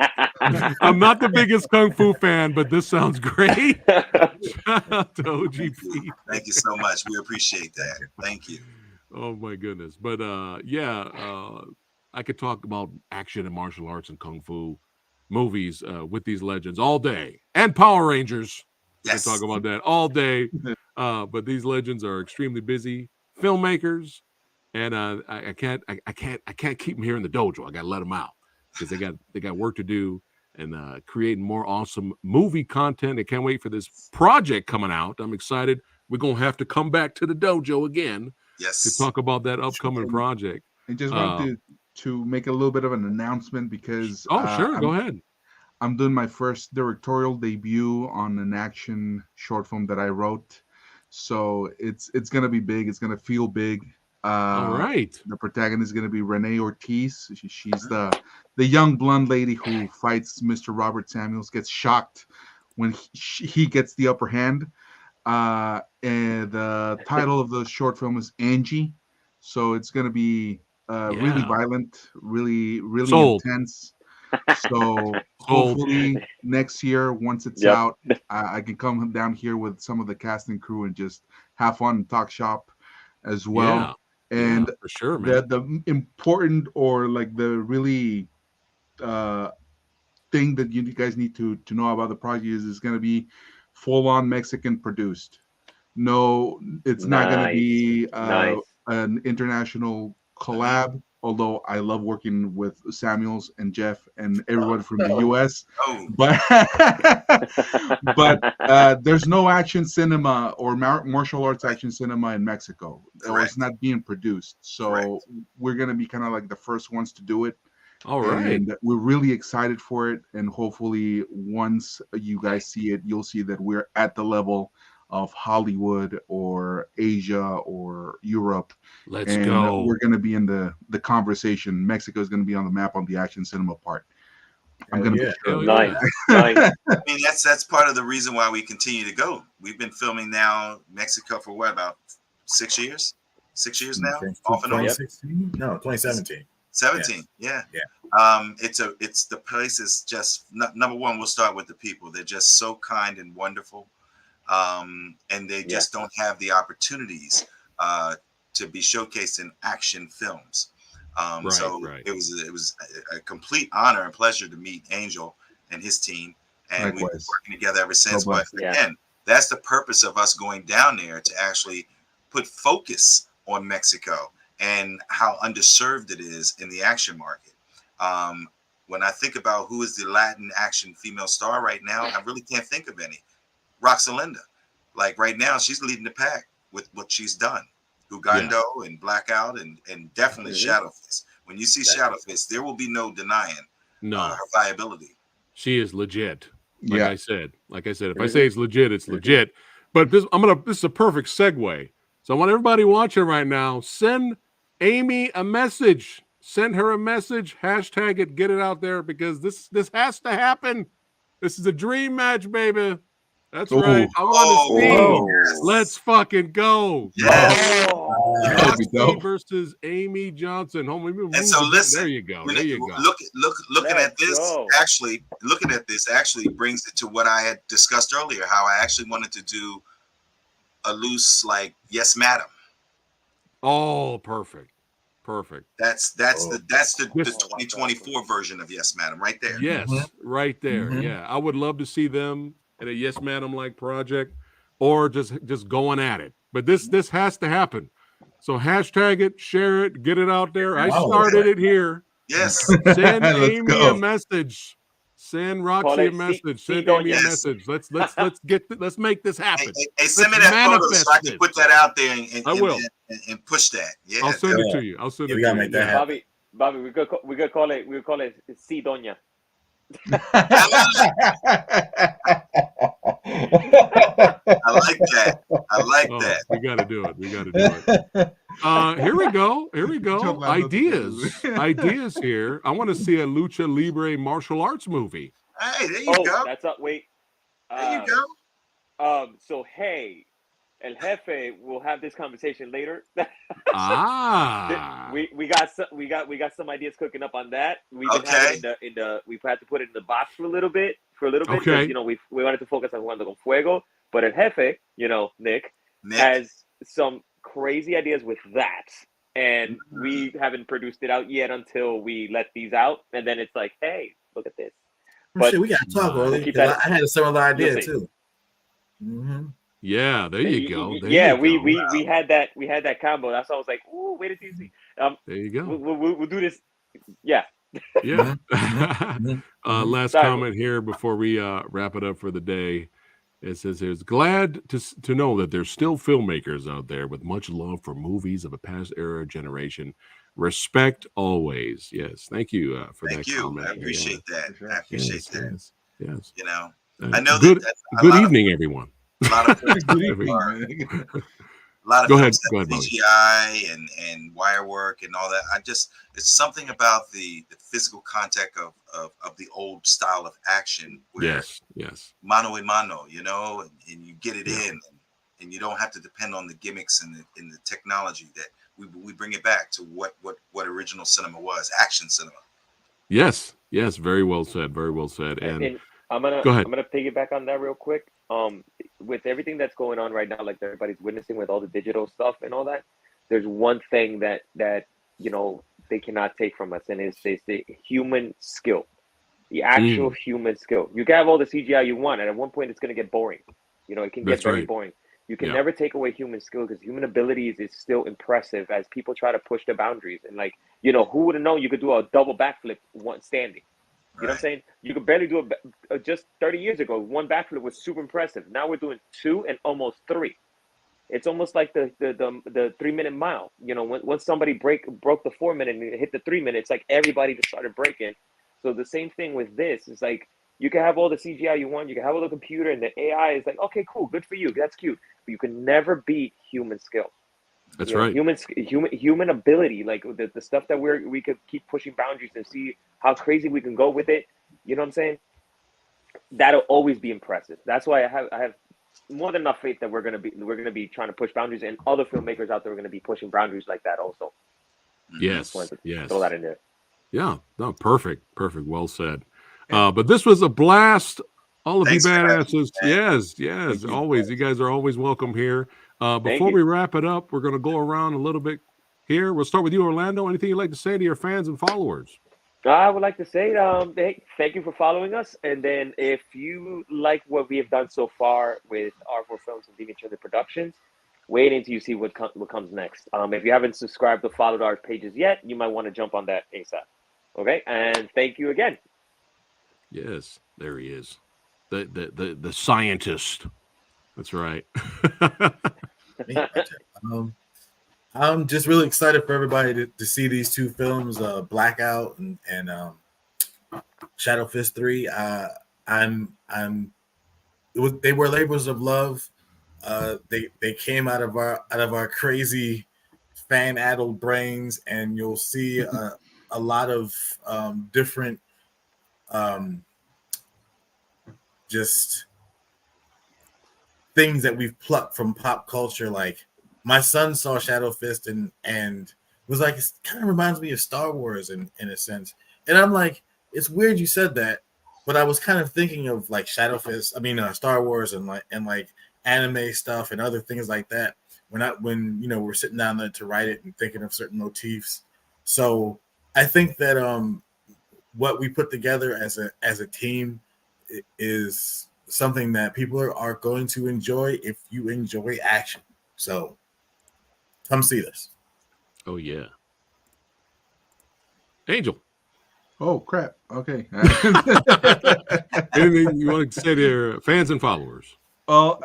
Speaker 1: I'm not the biggest Kung Fu fan, but this sounds great. Shout out to OGP.
Speaker 5: Thank you so much. We appreciate that. Thank you.
Speaker 1: Oh my goodness. But I could talk about action and martial arts and Kung Fu movies with these legends all day. And Power Rangers. We can talk about that all day. But these legends are extremely busy filmmakers. And I can't keep them here in the dojo. I gotta let them out because they got work to do and creating more awesome movie content. I can't wait for this project coming out. I'm excited. We're gonna have to come back to the dojo again to talk about that upcoming project.
Speaker 2: I just wanted to make a little bit of an announcement because
Speaker 1: sure, go ahead.
Speaker 2: I'm doing my first directorial debut on an action short film that I wrote, so it's gonna be big. It's gonna feel big.
Speaker 1: All right.
Speaker 2: The protagonist is going to be Renee Ortiz. She's the young blonde lady who fights Mr. Robert Samuels, gets shocked when he gets the upper hand. And the title of the short film is Angie. So it's going to be really violent, really intense. So hopefully next year, once it's out, I can come down here with some of the cast and crew and just have fun and talk shop as well.
Speaker 1: Yeah.
Speaker 2: And
Speaker 1: for sure, man.
Speaker 2: The important or like the really thing that you guys need to know about the project is it's going to be full on Mexican produced. No, it's not going to be an international collab. Although I love working with Samuels and Jeff and everyone from the U.S. But there's no action cinema or martial arts action cinema in Mexico, or it's not being produced. So we're gonna be kind of like the first ones to do it.
Speaker 1: All right,
Speaker 2: and we're really excited for it. And hopefully, once you guys see it, you'll see that we're at the level of Hollywood or Asia or Europe.
Speaker 1: Let's go.
Speaker 2: We're going to be in the conversation. Mexico is going to be on the map on the action cinema part. I'm going to be sure.
Speaker 3: Nice.
Speaker 5: I mean, that's part of the reason why we continue to go. We've been filming now Mexico for what, about 6 years? 6 years now? Off and on?
Speaker 4: 2016? No, 2017.
Speaker 5: 17, yeah. It's the place is just number one. We'll start with the people. They're just so kind and wonderful. And they just don't have the opportunities to be showcased in action films. So
Speaker 1: right.
Speaker 5: it was a complete honor and pleasure to meet Angel and his team, and we've been
Speaker 2: Likewise.
Speaker 5: working together ever since.
Speaker 2: So
Speaker 5: But
Speaker 2: blessed.
Speaker 5: again, that's the purpose of us going down there, to actually put focus on Mexico and how underserved it is in the action market. When I think about who is the Latin action female star right now, I really can't think of any. Roxalinda, like right now, she's leading the pack with what she's done. Ugando and Blackout and definitely Shadowfist. When you see Shadowfist, there will be no denying her viability.
Speaker 1: She is legit. Like I said, if I
Speaker 3: Mhm.
Speaker 1: say it's legit, it's legit. But this is a perfect segue. So I want everybody watching right now, send Amy a message. Send her a message. Hashtag it. Get it out there, because this has to happen. This is a dream match, baby. That's
Speaker 2: Ooh.
Speaker 1: right. I want to see.
Speaker 3: Whoa.
Speaker 1: Let's fucking go.
Speaker 5: Yes.
Speaker 3: Oh.
Speaker 2: That'd be
Speaker 1: Roxy
Speaker 2: dope.
Speaker 1: versus Amy Johnson.
Speaker 5: And so listen,
Speaker 1: There you go.
Speaker 5: when
Speaker 1: There
Speaker 5: it-
Speaker 1: you go.
Speaker 5: looking at
Speaker 3: Let's
Speaker 5: this,
Speaker 3: go.
Speaker 5: looking at this actually brings it to what I had discussed earlier, how I actually wanted to do a loose, like, yes, madam.
Speaker 1: Oh, perfect.
Speaker 5: That's the
Speaker 1: Yes.
Speaker 5: 2024 version of yes, madam, right there.
Speaker 1: Yes, right there.
Speaker 4: Mhm.
Speaker 1: Yeah, I would love to see them in a yes, madam like project, or just going at it. But this has to happen. So hashtag it, share it, get it out there. I
Speaker 4: Oh,
Speaker 1: started it here.
Speaker 5: Yes.
Speaker 1: Send
Speaker 2: Let's
Speaker 1: Amy
Speaker 2: go.
Speaker 1: a message. Send Roxy
Speaker 3: Call
Speaker 1: a
Speaker 3: it
Speaker 1: message.
Speaker 3: C-
Speaker 1: Send Amy a
Speaker 5: Yes.
Speaker 1: message. Let's make this happen.
Speaker 5: Hey, send me
Speaker 1: Let's
Speaker 5: that photo so
Speaker 1: manifest
Speaker 5: I can
Speaker 1: this.
Speaker 5: put that out there and,
Speaker 1: I will.
Speaker 5: and push that. Yeah.
Speaker 1: I'll send it
Speaker 4: Yeah.
Speaker 1: to you. I'll send
Speaker 4: Yeah,
Speaker 1: it
Speaker 4: we
Speaker 1: to
Speaker 4: gotta
Speaker 1: you.
Speaker 4: make that
Speaker 1: Yeah.
Speaker 4: happen.
Speaker 3: Bobby, we could call it C Doña.
Speaker 5: I like that. I like
Speaker 1: Oh,
Speaker 5: that.
Speaker 1: we got to do it. We got to do it. Here we go. Here we go.
Speaker 2: Jump out of the
Speaker 1: Ideas.
Speaker 2: blue.
Speaker 1: Ideas here. I want to see a lucha libre martial arts movie.
Speaker 5: Hey, there you go.
Speaker 3: That's up. Wait.
Speaker 5: There you go.
Speaker 3: So hey, El Jefe, we'll have this conversation later.
Speaker 1: Ah.
Speaker 3: we got some ideas cooking up on that. We've been
Speaker 5: Okay.
Speaker 3: having it in the we've had to put it in the box for a little bit
Speaker 1: Okay.
Speaker 3: because we wanted to focus on Jugando con Fuego, but El Jefe, Nick
Speaker 5: Nick.
Speaker 3: has some crazy ideas with that, and we haven't produced it out yet until we let these out, and then it's like, hey, look at this. But
Speaker 4: Shit, we gotta talk,
Speaker 1: we'll
Speaker 4: Rolly.
Speaker 3: keep
Speaker 4: 'Cause
Speaker 3: that-
Speaker 4: I had a similar idea
Speaker 3: You'll see.
Speaker 4: too. Mm-hmm.
Speaker 1: Yeah, there you go. There
Speaker 3: yeah,
Speaker 1: you
Speaker 3: we
Speaker 1: go.
Speaker 3: had that combo. That's why I was like, ooh, wait until you see.
Speaker 1: There you go.
Speaker 3: We'll do this. Yeah.
Speaker 1: Yeah.
Speaker 4: Mhm.
Speaker 1: Last
Speaker 3: Sorry.
Speaker 1: comment here before we wrap it up for the day. It says, "It's glad to know that there's still filmmakers out there with much love for movies of a past era generation. Respect always." Yes, thank you for
Speaker 5: Thank
Speaker 1: that
Speaker 5: you.
Speaker 1: comment.
Speaker 5: I appreciate that. I appreciate that.
Speaker 1: Yes.
Speaker 5: You know,
Speaker 1: Uh,
Speaker 5: I know
Speaker 1: good.
Speaker 5: that a
Speaker 1: Good
Speaker 5: lot
Speaker 1: evening, everyone.
Speaker 5: a lot of films
Speaker 2: Good evening,
Speaker 5: are-
Speaker 2: man.
Speaker 5: a lot of
Speaker 1: Go ahead.
Speaker 5: films
Speaker 1: Go
Speaker 5: have
Speaker 1: ahead, Bobby.
Speaker 5: CGI and wire work and all that. It's something about the physical contact of the old style of action where
Speaker 1: Yes.
Speaker 5: mano a mano, and you get it
Speaker 1: Yeah.
Speaker 5: in, and you don't have to depend on the gimmicks and the technology that we bring it back to what original cinema was, action cinema.
Speaker 1: Yes. Very well said. Very well said. And
Speaker 3: I'm gonna
Speaker 1: go ahead.
Speaker 3: piggyback on that real quick. With everything that's going on right now, like everybody's witnessing with all the digital stuff and all that, there's one thing that they cannot take from us, and it's the human skill, the actual human skill. You can have all the CGI you want, and at one point it's gonna get boring. It can
Speaker 1: That's
Speaker 3: get very
Speaker 1: right.
Speaker 3: boring. You can
Speaker 1: Yeah.
Speaker 3: never take away human skill because human abilities is still impressive as people try to push the boundaries. And who would have known you could do a double backflip one standing? You know what I'm saying? You could barely do just 30 years ago. One backflip was super impressive. Now we're doing 2 and almost 3. It's almost like the 3-minute mile. Once somebody broke the 4-minute and hit the 3-minute, it's like everybody just started breaking. So the same thing with this. It's like you can have all the CGI you want. You can have all the computer and the AI is like, okay, cool, good for you. That's cute. But you can never beat human skill.
Speaker 1: That's right.
Speaker 3: Human ability, like the stuff that we could keep pushing boundaries and see how crazy we can go with it. You know what I'm saying? That'll always be impressive. That's why I have more than enough faith that we're gonna be trying to push boundaries, and other filmmakers out there are gonna be pushing boundaries like that also.
Speaker 1: Yes.
Speaker 3: Throw that in there.
Speaker 1: Yeah. No. Perfect. Well said. But this was a blast. All of
Speaker 5: Thanks
Speaker 1: you
Speaker 5: for having
Speaker 1: badasses.
Speaker 5: me, man.
Speaker 1: Yes. Always. You guys are always welcome here. Before
Speaker 3: you.
Speaker 1: we wrap it up, we're going to go around a little bit here. We'll start with you, Orlando. Anything you'd like to say to your fans and followers?
Speaker 3: I would like to say, hey, thank you for following us. And then if you like what we have done so far with R4 Films and Deviant Children Productions, wait until you see what comes next. If you haven't subscribed or followed our pages yet, you might want to jump on that ASAP. Okay, and thank you again.
Speaker 1: Yes, there he is, the scientist. That's right.
Speaker 4: I'm just really excited for everybody to see these two films, Blackout and Shadow Fist 3. They were labors of love. They came out of our crazy fan-addled brains, and you'll see a lot of different just things that we've plucked from pop culture. Like, my son saw Shadow Fist and was like, it kind of reminds me of Star Wars in a sense. And I'm like, it's weird you said that, but I was kind of thinking of like Shadow Fist, Star Wars and like anime stuff and other things like that. When we're sitting down there to write it and thinking of certain motifs. So I think that what we put together as a team is something that people are going to enjoy if you enjoy action. So come see this.
Speaker 1: Oh yeah, Angel.
Speaker 2: Oh crap! Okay.
Speaker 1: Anything you want to say to your fans and followers?
Speaker 2: Well,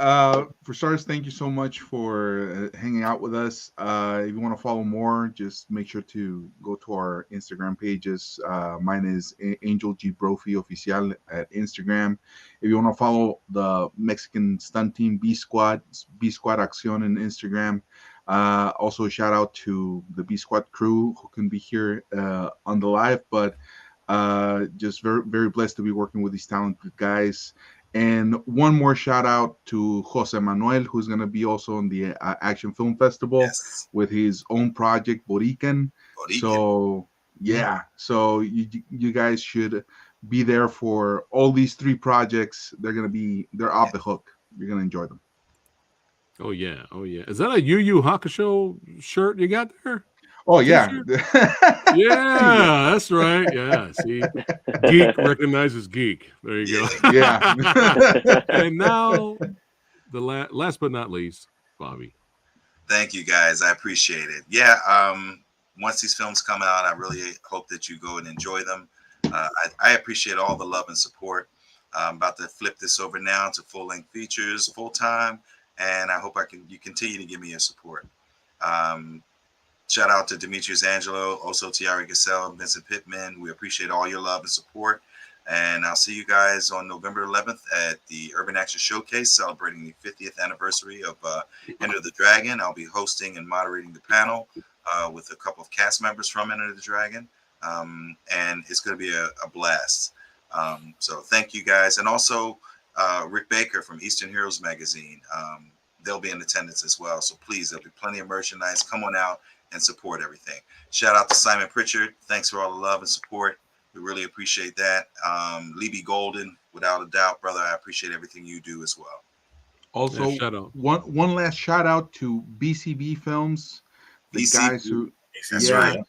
Speaker 2: for starters, thank you so much for hanging out with us. If you want to follow more, just make sure to go to our Instagram pages. Mine is Angel G Brophy Oficial at Instagram. If you want to follow the Mexican stunt team B Squad Acción in Instagram. Also, shout out to the B Squad crew who can be here on the live, but just very, very blessed to be working with these talented guys. And one more shout out to Jose Manuel, who's going to be also on the Action Film Festival with his own project, Borican. So, yeah. So you guys should be there for all these three projects. They're off the hook. You're going to enjoy them.
Speaker 1: Oh, yeah. Oh, yeah. Is that a Yu Yu Hakusho shirt you got there?
Speaker 2: Oh, yeah.
Speaker 1: Yeah, that's right. Yeah, see, geek recognizes geek. There you go.
Speaker 2: Yeah.
Speaker 1: And now, the last but not least, Bobby.
Speaker 5: Thank you, guys. I appreciate it. Yeah, once these films come out, I really hope that you go and enjoy them. I appreciate all the love and support. I'm about to flip this over now to full-length features, full-time, and I hope you continue to give me your support. Shout out to Demetrius Angelo, also Tiara Gasell, Vincent Pittman. We appreciate all your love and support. And I'll see you guys on November 11th at the Urban Action Showcase, celebrating the 50th anniversary of Enter the Dragon. I'll be hosting and moderating the panel with a couple of cast members from Enter the Dragon. And it's going to be a blast. So thank you, guys. And also Rick Baker from Eastern Heroes Magazine. They'll be in attendance as well. So please, there'll be plenty of merchandise. Come on out and support everything. Shout out to Simon Pritchard. Thanks for all the love and support. We really appreciate that. Libby Golden, without a doubt, brother, I appreciate everything you do as well.
Speaker 2: Also, one last shout out to BCB Films, the guys who,
Speaker 5: that's right.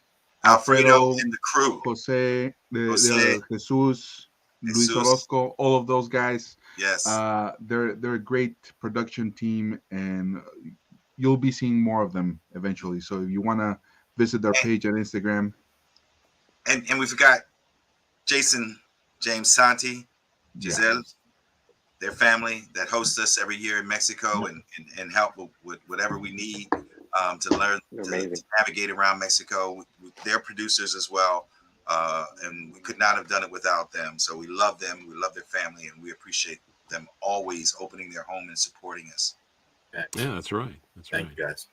Speaker 5: Alfredo and the crew,
Speaker 2: Jose, Jesus, Luis Orozco, all of those guys.
Speaker 5: Yes,
Speaker 2: they're a great production team, and you'll be seeing more of them eventually. So if you want to visit their page on Instagram.
Speaker 5: And we forgot Jason, James Santi, Giselle, their family that hosts us every year in Mexico and help with whatever we need to learn to navigate around Mexico. They're producers as well. And we could not have done it without them. So we love them. We love their family, and we appreciate them always opening their home and supporting us.
Speaker 1: Yeah, that's right.
Speaker 4: Thank you, guys.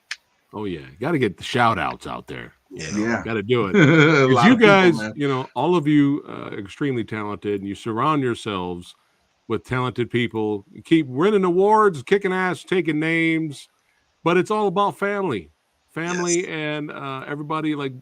Speaker 1: Oh, yeah. Got to get the shout outs out there.
Speaker 2: Yeah.
Speaker 1: Got to do it. Because you guys, all of you extremely talented, and you surround yourselves with talented people. You keep winning awards, kicking ass, taking names, but it's all about family. And everybody, like,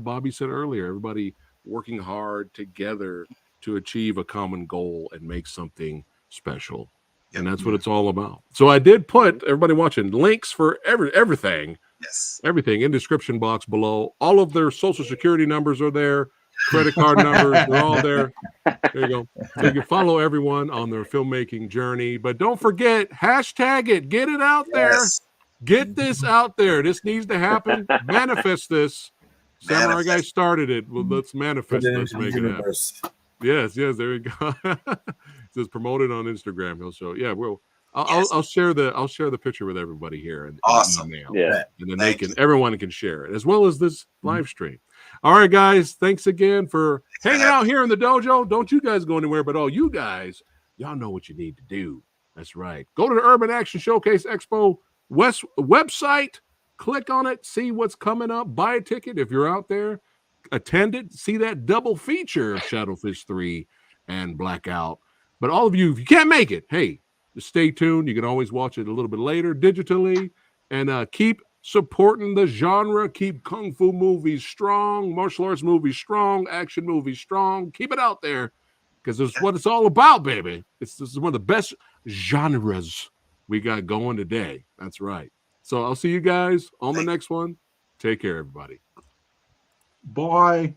Speaker 1: Bobby said earlier, everybody working hard together to achieve a common goal and make something special. And that's what it's all about. So I did put everybody watching links for everything
Speaker 5: Yes.
Speaker 1: Everything in description box below. All of their social security numbers are there. Credit card numbers, they're all there. There you go. So you can follow everyone on their filmmaking journey. But don't forget, hashtag it. Get it out there.
Speaker 5: Yes.
Speaker 1: Get this out there. This needs to happen. Manifest this. Samurai Guy started it. Well, let's manifest
Speaker 4: Put it
Speaker 1: this.
Speaker 4: into
Speaker 1: Make
Speaker 4: the
Speaker 1: it happen.
Speaker 4: universe.
Speaker 1: Yes, there you go. It says promote it on Instagram. He'll show. Yeah,
Speaker 5: Yes.
Speaker 1: I'll share the picture with everybody here in
Speaker 5: Awesome.
Speaker 1: email.
Speaker 3: Yeah.
Speaker 1: And then
Speaker 5: Thank you.
Speaker 1: everyone can share it as well as this live stream. All right, guys. Thanks again for hanging out here in the dojo. Don't you guys go anywhere, but all you guys, y'all know what you need to do. That's right. Go to the Urban Action Showcase Expo West website, click on it, see what's coming up, buy a ticket if you're out there, attend it, see that double feature of Shadowfish 3 and Blackout. But all of you, if you can't make it, hey, just stay tuned. You can always watch it a little bit later digitally, and keep supporting the genre. Keep kung fu movies strong, martial arts movies strong, action movies strong. Keep it out there because it's what it's all about, baby. This is one of the best genres we got going today. That's right. So I'll see you guys on the next one. Take care, everybody.
Speaker 2: Bye.